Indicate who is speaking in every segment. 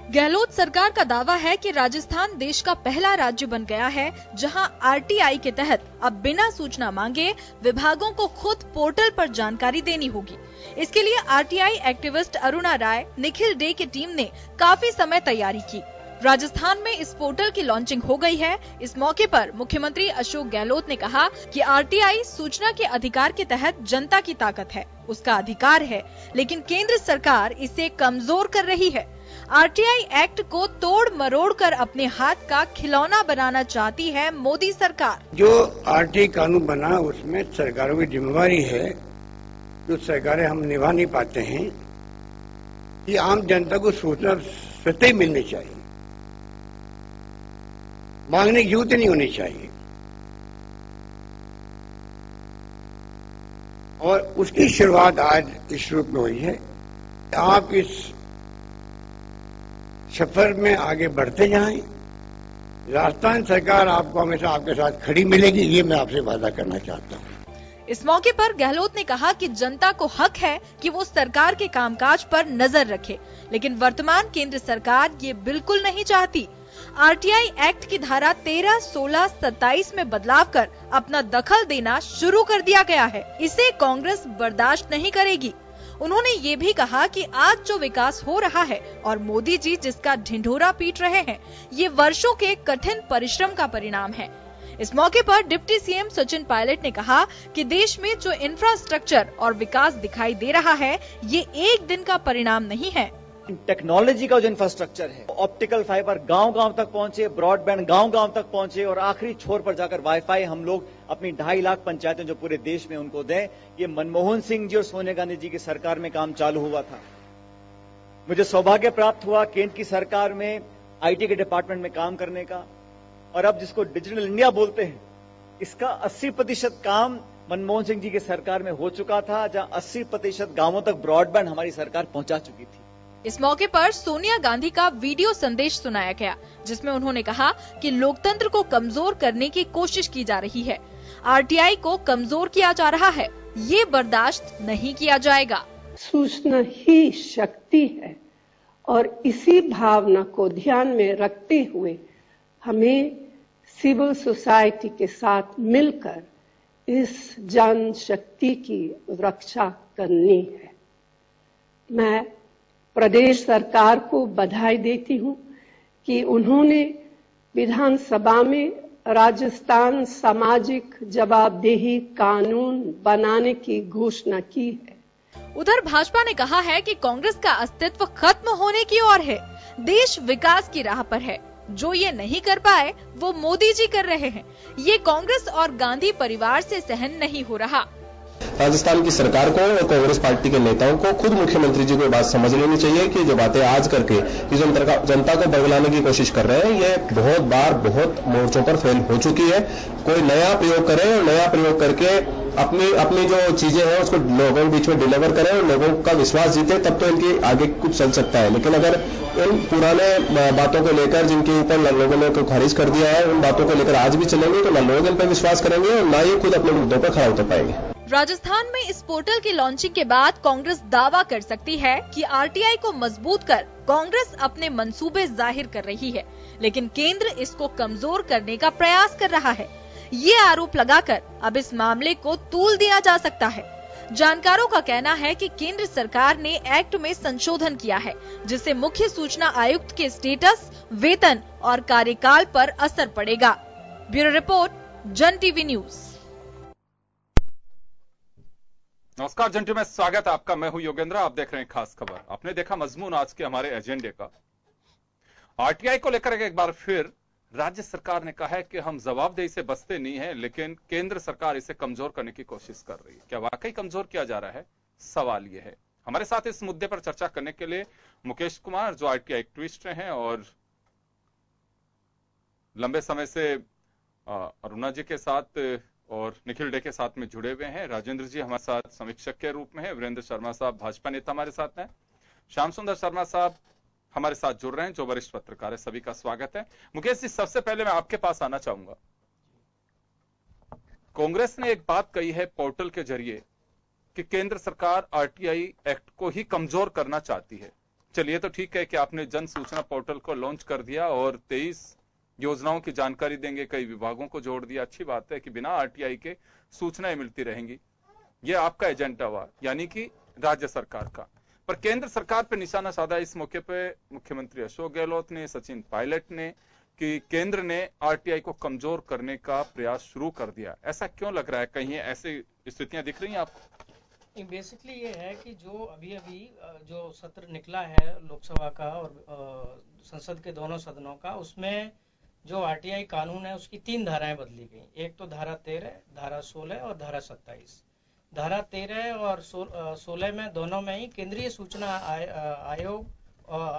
Speaker 1: गहलोत सरकार का दावा है कि राजस्थान देश का पहला राज्य बन गया है जहां आरटीआई के तहत अब बिना सूचना मांगे विभागों को खुद पोर्टल पर जानकारी देनी होगी। इसके लिए आरटीआई एक्टिविस्ट अरुणा राय, निखिल डे की टीम ने काफी समय तैयारी की। राजस्थान में इस पोर्टल की लॉन्चिंग हो गई है। इस मौके पर मुख्यमंत्री अशोक गहलोत ने कहा कि आरटीआई सूचना के अधिकार के तहत जनता की ताकत है, उसका अधिकार है, लेकिन केंद्र सरकार इसे कमजोर कर रही है। आरटीआई एक्ट को तोड़ मरोड़ कर अपने हाथ का खिलौना बनाना चाहती है मोदी सरकार।
Speaker 2: जो आरटीआई कानून बना उसमें सरकारों की जिम्मेवारी है, जो सरकारें हम निभा नहीं पाते हैं, कि आम जनता को सूचना स्वतः ही मिलनी चाहिए, मांगने की जरूरत नहीं होनी चाहिए। और उसकी शुरुआत आज इस रूप में हुई है। आप इस सफर में आगे बढ़ते जाएं। राजस्थान सरकार आपको हमेशा आपके साथ खड़ी मिलेगी, ये मैं आपसे वादा करना चाहता हूँ।
Speaker 1: इस मौके पर गहलोत ने कहा कि जनता को हक है कि वो सरकार के कामकाज पर नजर रखे, लेकिन वर्तमान केंद्र सरकार ये बिल्कुल नहीं चाहती। आरटीआई एक्ट की धारा 13, 16, 27 में बदलाव कर अपना दखल देना शुरू कर दिया गया है। इसे कांग्रेस बर्दाश्त नहीं करेगी। उन्होंने ये भी कहा कि आज जो विकास हो रहा है और मोदी जी जिसका ढिंढोरा पीट रहे हैं, ये वर्षों के कठिन परिश्रम का परिणाम है। इस मौके पर डिप्टी सीएम सचिन पायलट ने कहा कि देश में जो इंफ्रास्ट्रक्चर और विकास दिखाई दे रहा है, ये एक दिन का परिणाम नहीं है।
Speaker 3: टेक्नोलॉजी का जो इंफ्रास्ट्रक्चर है, ऑप्टिकल फाइबर गांव-गांव तक पहुंचे, ब्रॉडबैंड गांव-गांव तक पहुंचे और आखिरी छोर पर जाकर वाईफाई हम लोग अपनी 2.5 लाख पंचायतें जो पूरे देश में उनको दें, ये मनमोहन सिंह जी और सोनिया गांधी जी की सरकार में काम चालू हुआ था। मुझे सौभाग्य प्राप्त हुआ केंद्र की सरकार में आईटी के डिपार्टमेंट में काम करने का, और अब जिसको डिजिटल इंडिया बोलते हैं, इसका 80% काम मनमोहन सिंह जी की सरकार में हो चुका था, जहां 80% गांवों तक ब्रॉडबैंड हमारी सरकार पहुंचा चुकी थी।
Speaker 1: इस मौके पर सोनिया गांधी का वीडियो संदेश सुनाया गया, जिसमें उन्होंने कहा कि लोकतंत्र को कमजोर करने की कोशिश की जा रही है, आरटीआई को कमजोर किया जा रहा है, ये बर्दाश्त नहीं किया जाएगा।
Speaker 4: सूचना ही शक्ति है और इसी भावना को ध्यान में रखते हुए हमें सिविल सोसाइटी के साथ मिलकर इस जनशक्ति की रक्षा करनी है। मैं प्रदेश सरकार को बधाई देती हूं कि उन्होंने विधानसभा में राजस्थान सामाजिक जवाबदेही कानून बनाने की घोषणा की है।
Speaker 1: उधर भाजपा ने कहा है कि कांग्रेस का अस्तित्व खत्म होने की ओर है, देश विकास की राह पर है। जो ये नहीं कर पाए वो मोदी जी कर रहे हैं। ये कांग्रेस और गांधी परिवार से सहन नहीं हो रहा।
Speaker 5: राजस्थान की सरकार को और कांग्रेस पार्टी के नेताओं को खुद मुख्यमंत्री जी को ये बात समझ लेनी चाहिए कि जो बातें आज करके ये जनता को बरगलाने की कोशिश कर रहे हैं, ये बहुत बार बहुत मोर्चों पर फेल हो चुकी है। कोई नया प्रयोग करें और नया प्रयोग करके अपनी जो चीजें हैं उसको लोगों के बीच में डिलीवर करें और लोगों का विश्वास जीते, तब तो इनकी आगे कुछ चल सकता है। लेकिन अगर इन पुराने बातों को लेकर जिनके ऊपर लोगों ने खारिज कर दिया है, उन बातों को लेकर आज भी चलेंगे तो न लोग इन पर विश्वास करेंगे और न ये खुद अपने मुद्दों पर खड़ा उतर पाएंगे।
Speaker 1: राजस्थान में इस पोर्टल की लॉन्चिंग के बाद कांग्रेस दावा कर सकती है कि आरटीआई को मजबूत कर कांग्रेस अपने मंसूबे जाहिर कर रही है, लेकिन केंद्र इसको कमजोर करने का प्रयास कर रहा है। ये आरोप लगाकर अब इस मामले को तूल दिया जा सकता है। जानकारों का कहना है कि केंद्र सरकार ने एक्ट में संशोधन किया है, जिससे मुख्य सूचना आयुक्त के स्टेटस, वेतन और कार्यकाल पर असर पड़ेगा। ब्यूरो रिपोर्ट, जन टीवी न्यूज।
Speaker 6: नमस्कार, जन टीवी में स्वागत है आपका। मैं हूं योगेंद्र, आप देख रहे हैं खास खबर। आपने देखा मजमून आज के हमारे एजेंडे का। आरटीआई को लेकर एक बार फिर राज्य सरकार ने कहा है कि हम जवाबदेही से बचते नहीं है, लेकिन केंद्र सरकार इसे कमजोर करने की कोशिश कर रही है। क्या वाकई कमजोर किया जा रहा है? सवाल यह है। हमारे साथ इस मुद्दे पर चर्चा करने के लिए मुकेश कुमार, जो आरटीआई एक्टिविस्ट हैं और लंबे समय से अरुणा जी के साथ और निखिल डे के साथ में जुड़े हुए हैं। राजेंद्र जी हमारे साथ समीक्षक के रूप में हैं। वीरेंद्र शर्मा साहब भाजपा नेता हमारे साथ हैं। श्याम सुंदर शर्मा साहब हमारे साथ जुड़ रहे हैं, जो वरिष्ठ पत्रकार है। सभी का स्वागत है। मुकेश जी, सबसे पहले मैं आपके पास आना चाहूंगा। कांग्रेस ने एक बात कही है पोर्टल के जरिए कि केंद्र सरकार आरटीआई एक्ट को ही कमजोर करना चाहती है। चलिए, तो ठीक है कि आपने जन सूचना पोर्टल को लॉन्च कर दिया और 23 योजनाओं की जानकारी देंगे, कई विभागों को जोड़ दिया। अच्छी बात है कि बिना आरटीआई के सूचनाएं मिलती रहेंगी। ये आपका एजेंडा हुआ, यानी कि राज्य सरकार का। पर केंद्र सरकार पे निशाना साधा इस मौके पे मुख्यमंत्री अशोक गहलोत ने, सचिन पायलट ने, कि केंद्र ने आरटीआई को कमजोर करने का प्रयास शुरू कर दिया। ऐसा क्यों लग रहा है? कहीं ऐसी स्थितियां दिख रही हैं आपको?
Speaker 7: बेसिकली ये है कि जो अभी जो सत्र निकला है लोकसभा का और संसद के दोनों सदनों का, उसमें जो आरटीआई कानून है उसकी 3 धाराएं बदली गई। एक तो धारा 13, धारा 16 और धारा 27। धारा 13 और 16 में दोनों में ही केंद्रीय सूचना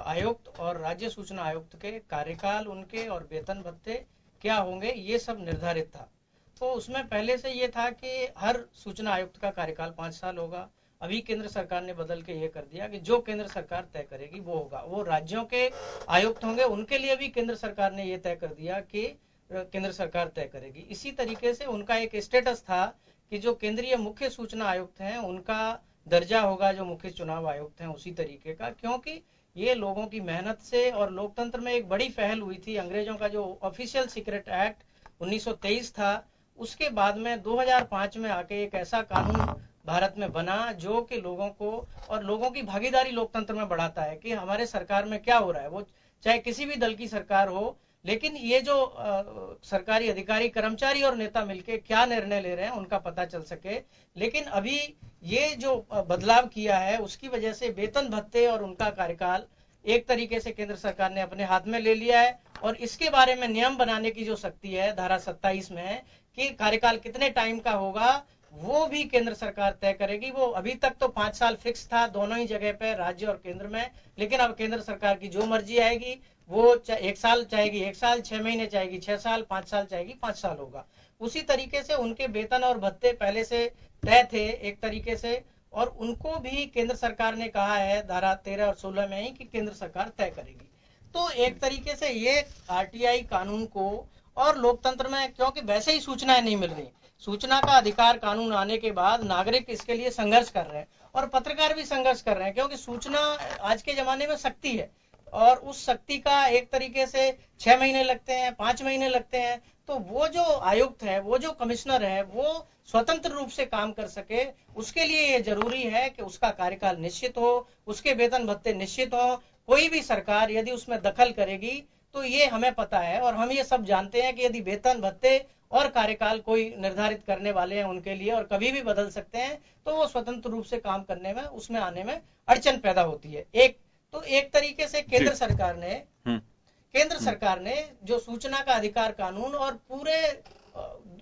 Speaker 7: आयुक्त और राज्य सूचना आयुक्त के कार्यकाल, उनके और वेतन भत्ते क्या होंगे, ये सब निर्धारित था। तो उसमें पहले से ये था कि हर सूचना आयुक्त का कार्यकाल 5 साल होगा। अभी केंद्र सरकार ने बदल के ये कर दिया कि जो केंद्र सरकार तय करेगी वो होगा। वो राज्यों के आयुक्त होंगे, उनके लिए भी केंद्र सरकार ने ये तय कर दिया कि केंद्र सरकार तय करेगी। इसी तरीके से उनका एक स्टेटस था कि जो केंद्रीय मुख्य सूचना आयुक्त हैं उनका दर्जा होगा जो मुख्य चुनाव आयुक्त हैं उसी तरीके का, क्योंकि ये लोगों की मेहनत से और लोकतंत्र में एक बड़ी पहल हुई थी। अंग्रेजों का जो ऑफिशियल सीक्रेट एक्ट 1923 था, उसके बाद में 2005 में आके एक ऐसा कानून भारत में बना जो कि लोगों को और लोगों की भागीदारी लोकतंत्र में बढ़ाता है कि हमारे सरकार में क्या हो रहा है। वो चाहे किसी भी दल की सरकार हो, लेकिन ये जो सरकारी अधिकारी, कर्मचारी और नेता मिलके क्या निर्णय ले रहे हैं उनका पता चल सके। लेकिन अभी ये जो बदलाव किया है उसकी वजह से वेतन भत्ते और उनका कार्यकाल एक तरीके से केंद्र सरकार ने अपने हाथ में ले लिया है और इसके बारे में नियम बनाने की जो शक्ति है धारा 27 में है कि कार्यकाल कितने टाइम का होगा वो भी केंद्र सरकार तय करेगी। वो अभी तक तो 5 साल फिक्स था दोनों ही जगह पे, राज्य और केंद्र में, लेकिन अब केंद्र सरकार की जो मर्जी आएगी वो 1 साल चाहेगी 1 साल, 6 महीने चाहेगी 6 साल, 5 साल चाहेगी 5 साल होगा। उसी तरीके से उनके वेतन और भत्ते पहले से तय थे एक तरीके से, और उनको भी केंद्र सरकार ने कहा है धारा 13 और 16 में ही कि केंद्र सरकार तय करेगी। तो एक तरीके से ये आरटीआई कानून को और लोकतंत्र में, क्योंकि वैसे ही सूचनाएं नहीं मिल रही, सूचना का अधिकार कानून आने के बाद नागरिक इसके लिए संघर्ष कर रहे हैं और पत्रकार भी संघर्ष कर रहे हैं, क्योंकि सूचना आज के जमाने में शक्ति है और उस शक्ति का एक तरीके से 6 महीने लगते हैं, 5 महीने लगते हैं। तो वो जो आयुक्त है, वो जो कमिश्नर है, वो स्वतंत्र रूप से काम कर सके, उसके लिए ये जरूरी है कि उसका कार्यकाल निश्चित हो, उसके वेतन भत्ते निश्चित हो। कोई भी सरकार यदि उसमें दखल करेगी तो ये हमें पता है और हम ये सब जानते हैं कि यदि वेतन भत्ते और कार्यकाल कोई निर्धारित करने वाले हैं उनके लिए और कभी भी बदल सकते हैं, तो वो स्वतंत्र रूप से काम करने में, उसमें आने में अड़चन पैदा होती है। एक तरीके से केंद्र सरकार ने जो सूचना का अधिकार कानून और पूरे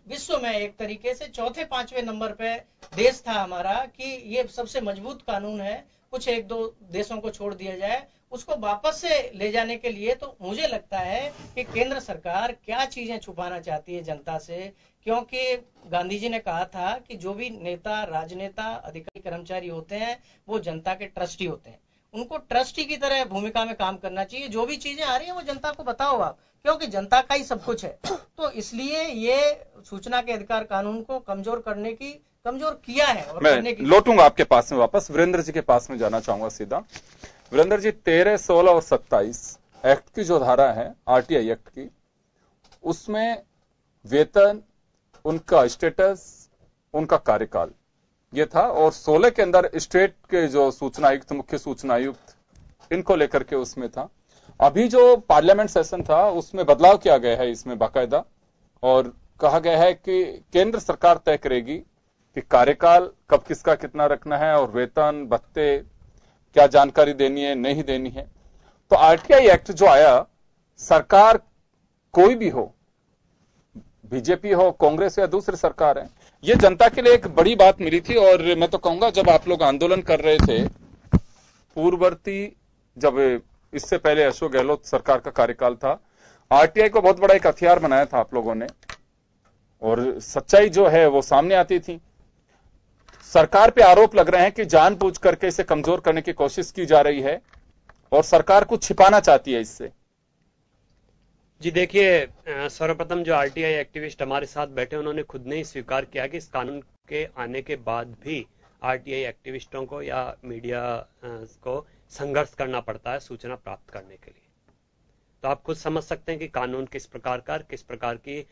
Speaker 7: विश्व में एक तरीके से 4-5वें नंबर पे देश था हमारा कि ये सबसे मजबूत कानून है, कुछ 1-2 देशों को छोड़ दिया जाए, उसको वापस से ले जाने के लिए तो मुझे लगता है कि केंद्र सरकार क्या चीजें छुपाना चाहती है जनता से, क्योंकि गांधी जी ने कहा था कि जो भी नेता, राजनेता, अधिकारी, कर्मचारी होते हैं वो जनता के ट्रस्टी होते हैं, उनको ट्रस्टी की तरह भूमिका में काम करना चाहिए। जो भी चीजें आ रही है वो जनता को बताओ आप, क्योंकि जनता का ही सब कुछ है। तो इसलिए ये सूचना के अधिकार कानून को कमजोर किया है। और
Speaker 6: मैं लौटूंगा आपके पास में वापस, वीरेंद्र जी के पास में जाना चाहूंगा सीधा। वीरेंद्र जी, 13, 16 और 27 एक्ट की जो धारा है आरटीआई एक्ट की, उसमें वेतन, उनका स्टेटस, उनका कार्यकाल ये था, और 16 के अंदर स्टेट के जो सूचना आयुक्त, मुख्य सूचना आयुक्त, इनको लेकर के उसमें था। अभी जो पार्लियामेंट सेशन था उसमें बदलाव किया गया है इसमें बाकायदा, और कहा गया है कि केंद्र सरकार तय करेगी कि कार्यकाल कब किसका कितना रखना है और वेतन भत्ते क्या जानकारी देनी है, नहीं देनी है। तो आरटीआई एक्ट जो आया, सरकार कोई भी हो, बीजेपी हो, कांग्रेस या दूसरी सरकार है, ये जनता के लिए एक बड़ी बात मिली थी। और मैं तो कहूंगा जब आप लोग आंदोलन कर रहे थे पूर्ववर्ती, जब इससे पहले अशोक गहलोत सरकार का कार्यकाल था, आरटीआई को बहुत बड़ा एक हथियार बनाया था आप लोगों ने, और सच्चाई जो है वो सामने आती थी। सरकार पे आरोप लग रहे हैं कि जानबूझ करके इसे कमजोर करने की कोशिश की जा रही है और सरकार कुछ छिपाना चाहती है इससे।
Speaker 8: जी देखिए, सर्वप्रथम जो आरटीआई एक्टिविस्ट हमारे साथ बैठे उन्होंने खुद ने ही स्वीकार किया कि इस कानून के आने के बाद भी आरटीआई एक्टिविस्टों को या मीडिया को संघर्ष करना पड़ता है सूचना प्राप्त करने के लिए। तो आप खुद समझ सकते हैं कि कानून किस प्रकार की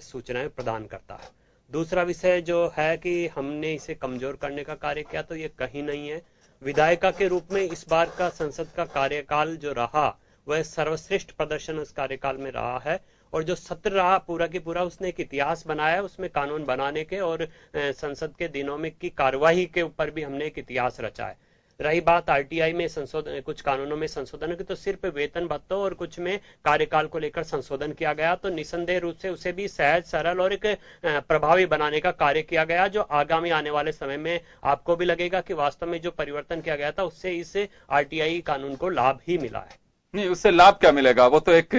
Speaker 8: सूचनाएं प्रदान करता है। दूसरा विषय जो है कि हमने इसे कमजोर करने का कार्य किया, तो ये कहीं नहीं है। विधायिका के रूप में इस बार का संसद का कार्यकाल जो रहा वह सर्वश्रेष्ठ प्रदर्शन उस कार्यकाल में रहा है, और जो सत्र रहा पूरा की पूरा उसने एक इतिहास बनाया, उसमें कानून बनाने के और संसद के दिनों में की कार्यवाही के ऊपर भी हमने एक इतिहास रचा है। रही बात आरटीआई में संशोधन, कुछ कानूनों में संशोधन की, तो सिर्फ वेतन भत्तों और कुछ में कार्यकाल को लेकर संशोधन किया गया, तो निसंदेह रूप से उसे भी सहज, सरल और एक प्रभावी बनाने का कार्य किया गया, जो आगामी आने वाले समय में आपको भी लगेगा कि वास्तव में जो परिवर्तन किया गया था उससे इस आरटीआई कानून को लाभ ही मिला है।
Speaker 6: नहीं, उससे लाभ क्या मिलेगा, वो तो एक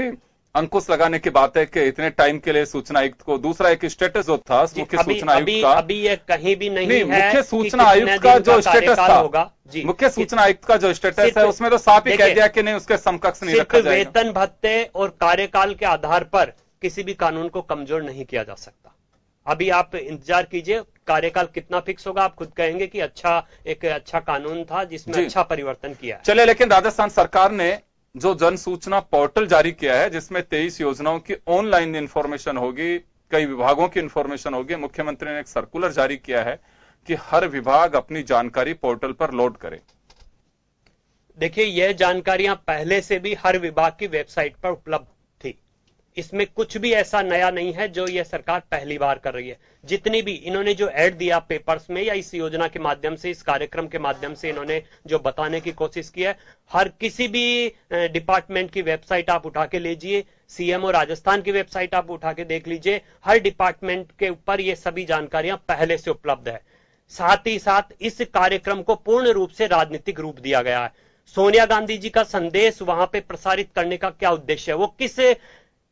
Speaker 6: अंकुश लगाने की बात है कि इतने टाइम के लिए सूचना आयुक्त को, दूसरा एक स्टेटस जो था मुख्य सूचना आयुक्त का,
Speaker 8: अभी ये कहीं भी नहीं है।
Speaker 6: मुख्य सूचना आयुक्त का जो स्टेटस था, मुख्य सूचना आयुक्त का जो स्टेटस है उसमें तो साफ ही कह दिया कि नहीं, उसके समकक्ष नहीं रखा जाएगा।
Speaker 8: वेतन भत्ते और कार्यकाल के आधार पर किसी भी कानून को कमजोर नहीं किया जा सकता। अभी आप इंतजार कीजिए, कार्यकाल कितना फिक्स होगा, आप खुद कहेंगे कि एक अच्छा कानून था जिसमें अच्छा परिवर्तन किया है।
Speaker 6: चले, लेकिन राजस्थान सरकार ने जो जन सूचना पोर्टल जारी किया है जिसमें 23 योजनाओं की ऑनलाइन इंफॉर्मेशन होगी, कई विभागों की इंफॉर्मेशन होगी, मुख्यमंत्री ने एक सर्कुलर जारी किया है कि हर विभाग अपनी जानकारी पोर्टल पर लोड करे।
Speaker 8: देखिए, यह जानकारियां पहले से भी हर विभाग की वेबसाइट पर उपलब्ध थी, इसमें कुछ भी ऐसा नया नहीं है जो यह सरकार पहली बार कर रही है। जितनी भी इन्होंने जो ऐड दिया पेपर्स में या इस योजना के माध्यम से, इस कार्यक्रम के माध्यम से इन्होंने जो बताने की कोशिश की है, हर किसी भी डिपार्टमेंट की वेबसाइट आप उठा के लीजिए, सीएमओ राजस्थान की वेबसाइट आप उठा के देख लीजिए, हर डिपार्टमेंट के ऊपर ये सभी जानकारियां पहले से उपलब्ध है। साथ ही साथ इस कार्यक्रम को पूर्ण रूप से राजनीतिक रूप दिया गया है। सोनिया गांधी जी का संदेश वहां पे प्रसारित करने का क्या उद्देश्य है, वो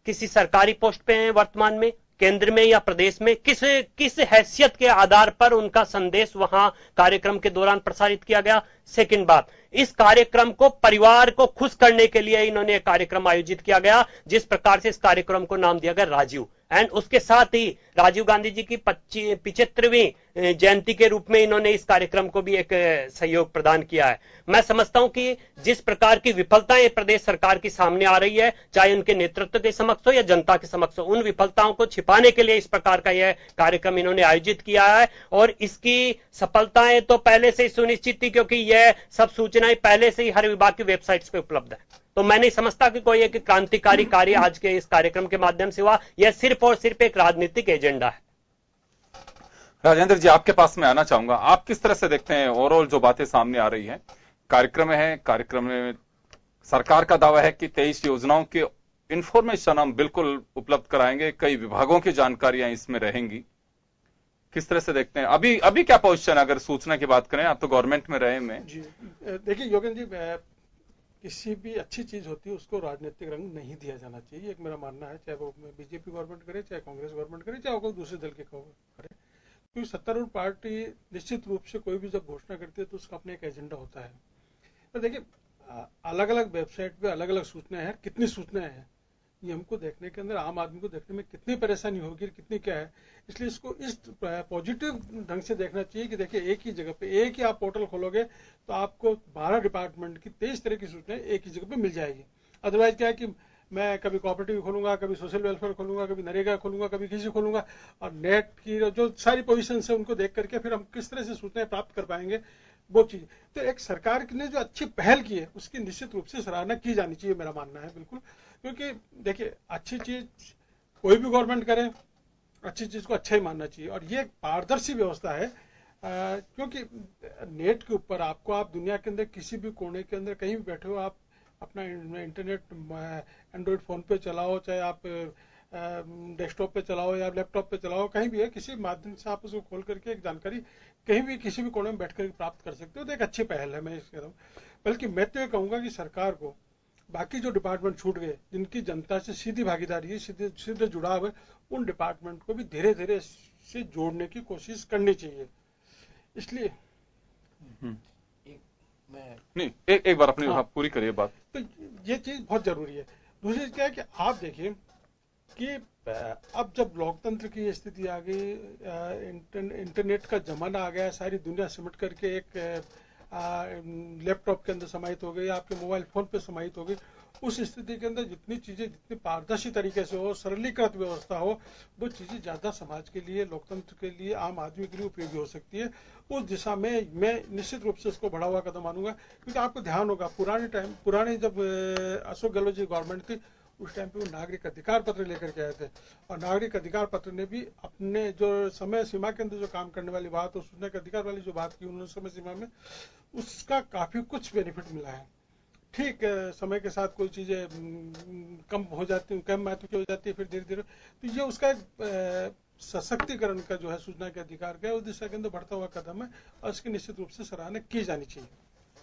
Speaker 8: किसी सरकारी पोस्ट पे हैं वर्तमान में, केंद्र में या प्रदेश में, किस हैसियत के आधार पर उनका संदेश वहां कार्यक्रम के दौरान प्रसारित किया गया। सेकंड बात, इस कार्यक्रम को परिवार को खुश करने के लिए इन्होंने कार्यक्रम आयोजित किया गया, जिस प्रकार से इस कार्यक्रम को नाम दिया गया राजीव, एंड उसके साथ ही राजीव गांधी जी की 75वीं जयंती के रूप में इन्होंने इस कार्यक्रम को भी एक सहयोग प्रदान किया है। मैं समझता हूं कि जिस प्रकार की विफलताएं प्रदेश सरकार की सामने आ रही है, चाहे उनके नेतृत्व के समक्ष हो या जनता के समक्ष हो, उन विफलताओं को छिपाने के लिए इस प्रकार का यह कार्यक्रम इन्होंने आयोजित किया है, और इसकी सफलताएं तो पहले से ही सुनिश्चित थी, क्योंकि यह सब सूचनाएं पहले से ही हर विभाग की वेबसाइट्स पे उपलब्ध है। तो मैं नहीं समझता कि कोई एक क्रांतिकारी कार्य आज के इस कार्यक्रम के माध्यम से हुआ, यह सिर्फ और सिर्फ एक राजनीतिक एजेंडा है।
Speaker 6: राजेंद्र जी, आपके पास में आना चाहूंगा, आप किस तरह से देखते हैं ओवरऑल जो बातें सामने आ रही हैं कार्यक्रम में सरकार का दावा है कि 23 योजनाओं की इंफॉर्मेशन हम बिल्कुल उपलब्ध कराएंगे, कई विभागों की जानकारियां इसमें रहेंगी, किस तरह से देखते हैं अभी क्या पोजीशन, अगर सूचना की बात करें, आप तो गवर्नमेंट में रहे में।
Speaker 9: जी देखिए योगेंद्र जी, किसी भी अच्छी चीज होती है उसको राजनीतिक रंग नहीं दिया जाना चाहिए, एक मेरा मानना है, चाहे वो बीजेपी गवर्नमेंट करे, चाहे कांग्रेस गवर्नमेंट करे, चाहे वो कोई दूसरे दल के करे, क्योंकि सत्तारूढ़ पार्टी निश्चित रूप से कोई भी जब घोषणा करती है तो उसका अपना एक एजेंडा होता है। तो देखिए, अलग अलग वेबसाइट पे अलग अलग सूचनाएं हैं, कितनी सूचनाएं हैं ये हमको देखने के अंदर, आम आदमी को देखने में कितनी परेशानी होगी, कितनी क्या है, इसलिए इसको इस पॉजिटिव ढंग से देखना चाहिए कि देखिए एक ही जगह पे, एक ही आप पोर्टल खोलोगे तो आपको 12 डिपार्टमेंट की 23 तरह की सूचनाएं एक ही जगह पे मिल जाएगी। अदरवाइज क्या है कि मैं कभी कोऑपरेटिव खोलूंगा, कभी सोशल वेलफेयर खोलूंगा, कभी नरेगा खोलूंगा, कभी किसी खोलूंगा, और नेट की जो सारी पोजीशन है उनको देख करके फिर हम किस तरह से सूचनाएं प्राप्त कर पाएंगे, वो चीज। तो एक सरकार ने जो अच्छी पहल की है उसकी निश्चित रूप से सराहना की जानी चाहिए, मेरा मानना है बिल्कुल, क्योंकि देखिए अच्छी चीज कोई भी गवर्नमेंट करे, अच्छी चीज को अच्छा ही मानना चाहिए, और ये एक पारदर्शी व्यवस्था है, क्योंकि नेट के ऊपर आपको, आप दुनिया के अंदर किसी भी कोने के अंदर कहीं भी बैठे हो, आप अपना इंटरनेट एंड्रॉइड फोन पे चलाओ, चाहे आप डेस्कटॉप पे चलाओ या लैपटॉप पे चलाओ, कहीं भी है, किसी माध्यम से आप उसको खोल करके एक जानकारी कहीं भी किसी भी कोने में बैठ कर प्राप्त कर सकते हो। तो एक अच्छी पहल है, मैं कह रहा हूँ। बल्कि मैं तो ये कहूंगा कि सरकार को बाकी जो डिपार्टमेंट छूट गए, जिनकी जनता से सीधी भागीदारी है, सीधे जुड़ाव है, उन डिपार्टमेंट को भी धीरे धीरे से जोड़ने की कोशिश करनी चाहिए। इसलिए
Speaker 6: एक बार अपनी पूरी करिए बात।
Speaker 9: तो ये चीज बहुत जरूरी है। दूसरी चीज क्या है कि आप देखिए कि अब जब लोकतंत्र की स्थिति आ गई, इंटरनेट का जमाना आ गया, सारी दुनिया सिमट करके एक लैपटॉप के अंदर समाहित हो गई, आपके मोबाइल फोन पे समाहित हो गई। उस स्थिति के अंदर जितनी चीजें जितनी पारदर्शी तरीके से हो, सरलीकृत व्यवस्था हो, वो चीजें ज्यादा समाज के लिए, लोकतंत्र के लिए, आम आदमी के लिए उपयोगी हो सकती है। उस दिशा में मैं निश्चित रूप से इसको बढ़ा हुआ कदम मानूंगा, क्योंकि आपको ध्यान होगा पुराने जब अशोक गहलोत जी गवर्नमेंट थी, उस टाइम पे वो नागरिक अधिकार पत्र लेकर के आए थे, और नागरिक अधिकार पत्र ने भी अपने जो समय सीमा के अंदर जो काम करने वाली बात और सूचना के अधिकार वाली जो बात की उन्होंने समय सीमा में, उसका काफी कुछ बेनिफिट मिला है। ठीक समय के साथ कोई चीजें कम हो जाती, कम महत्व की हो जाती है, फिर धीरे धीरे तो ये उसका एक सशक्तिकरण का जो है सूचना के अधिकार का उस दिशा के अंदर बढ़ता हुआ कदम है, और इसकी निश्चित रूप से सराहना की जानी चाहिए।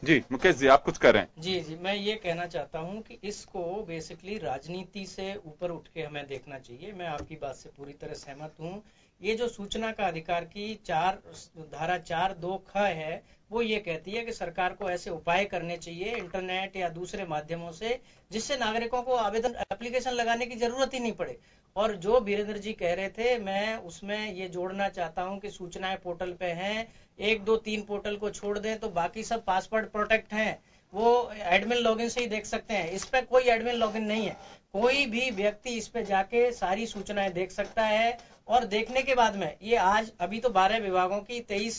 Speaker 6: जी मुकेश जी, आप कुछ कह रहे हैं?
Speaker 7: जी, मैं ये कहना चाहता हूँ कि इसको बेसिकली राजनीति से ऊपर उठ के हमें देखना चाहिए। मैं आपकी बात से पूरी तरह सहमत हूँ। ये जो सूचना का अधिकार की धारा 4(2) ख है, वो ये कहती है कि सरकार को ऐसे उपाय करने चाहिए इंटरनेट या दूसरे माध्यमों से, जिससे नागरिकों को आवेदन एप्लीकेशन लगाने की जरूरत ही नहीं पड़े। और जो वीरेंद्र जी कह रहे थे, मैं उसमें ये जोड़ना चाहता हूं कि सूचनाएं पोर्टल पे हैं, 1, 2, 3 पोर्टल को छोड़ दें तो बाकी सब पासवर्ड प्रोटेक्ट हैं, वो एडमिन लॉगिन से ही देख सकते हैं। इस पे कोई एडमिन लॉगिन नहीं है, कोई भी व्यक्ति इस पे जाके सारी सूचनाएं देख सकता है। और देखने के बाद में ये आज अभी तो 12 विभागों की 23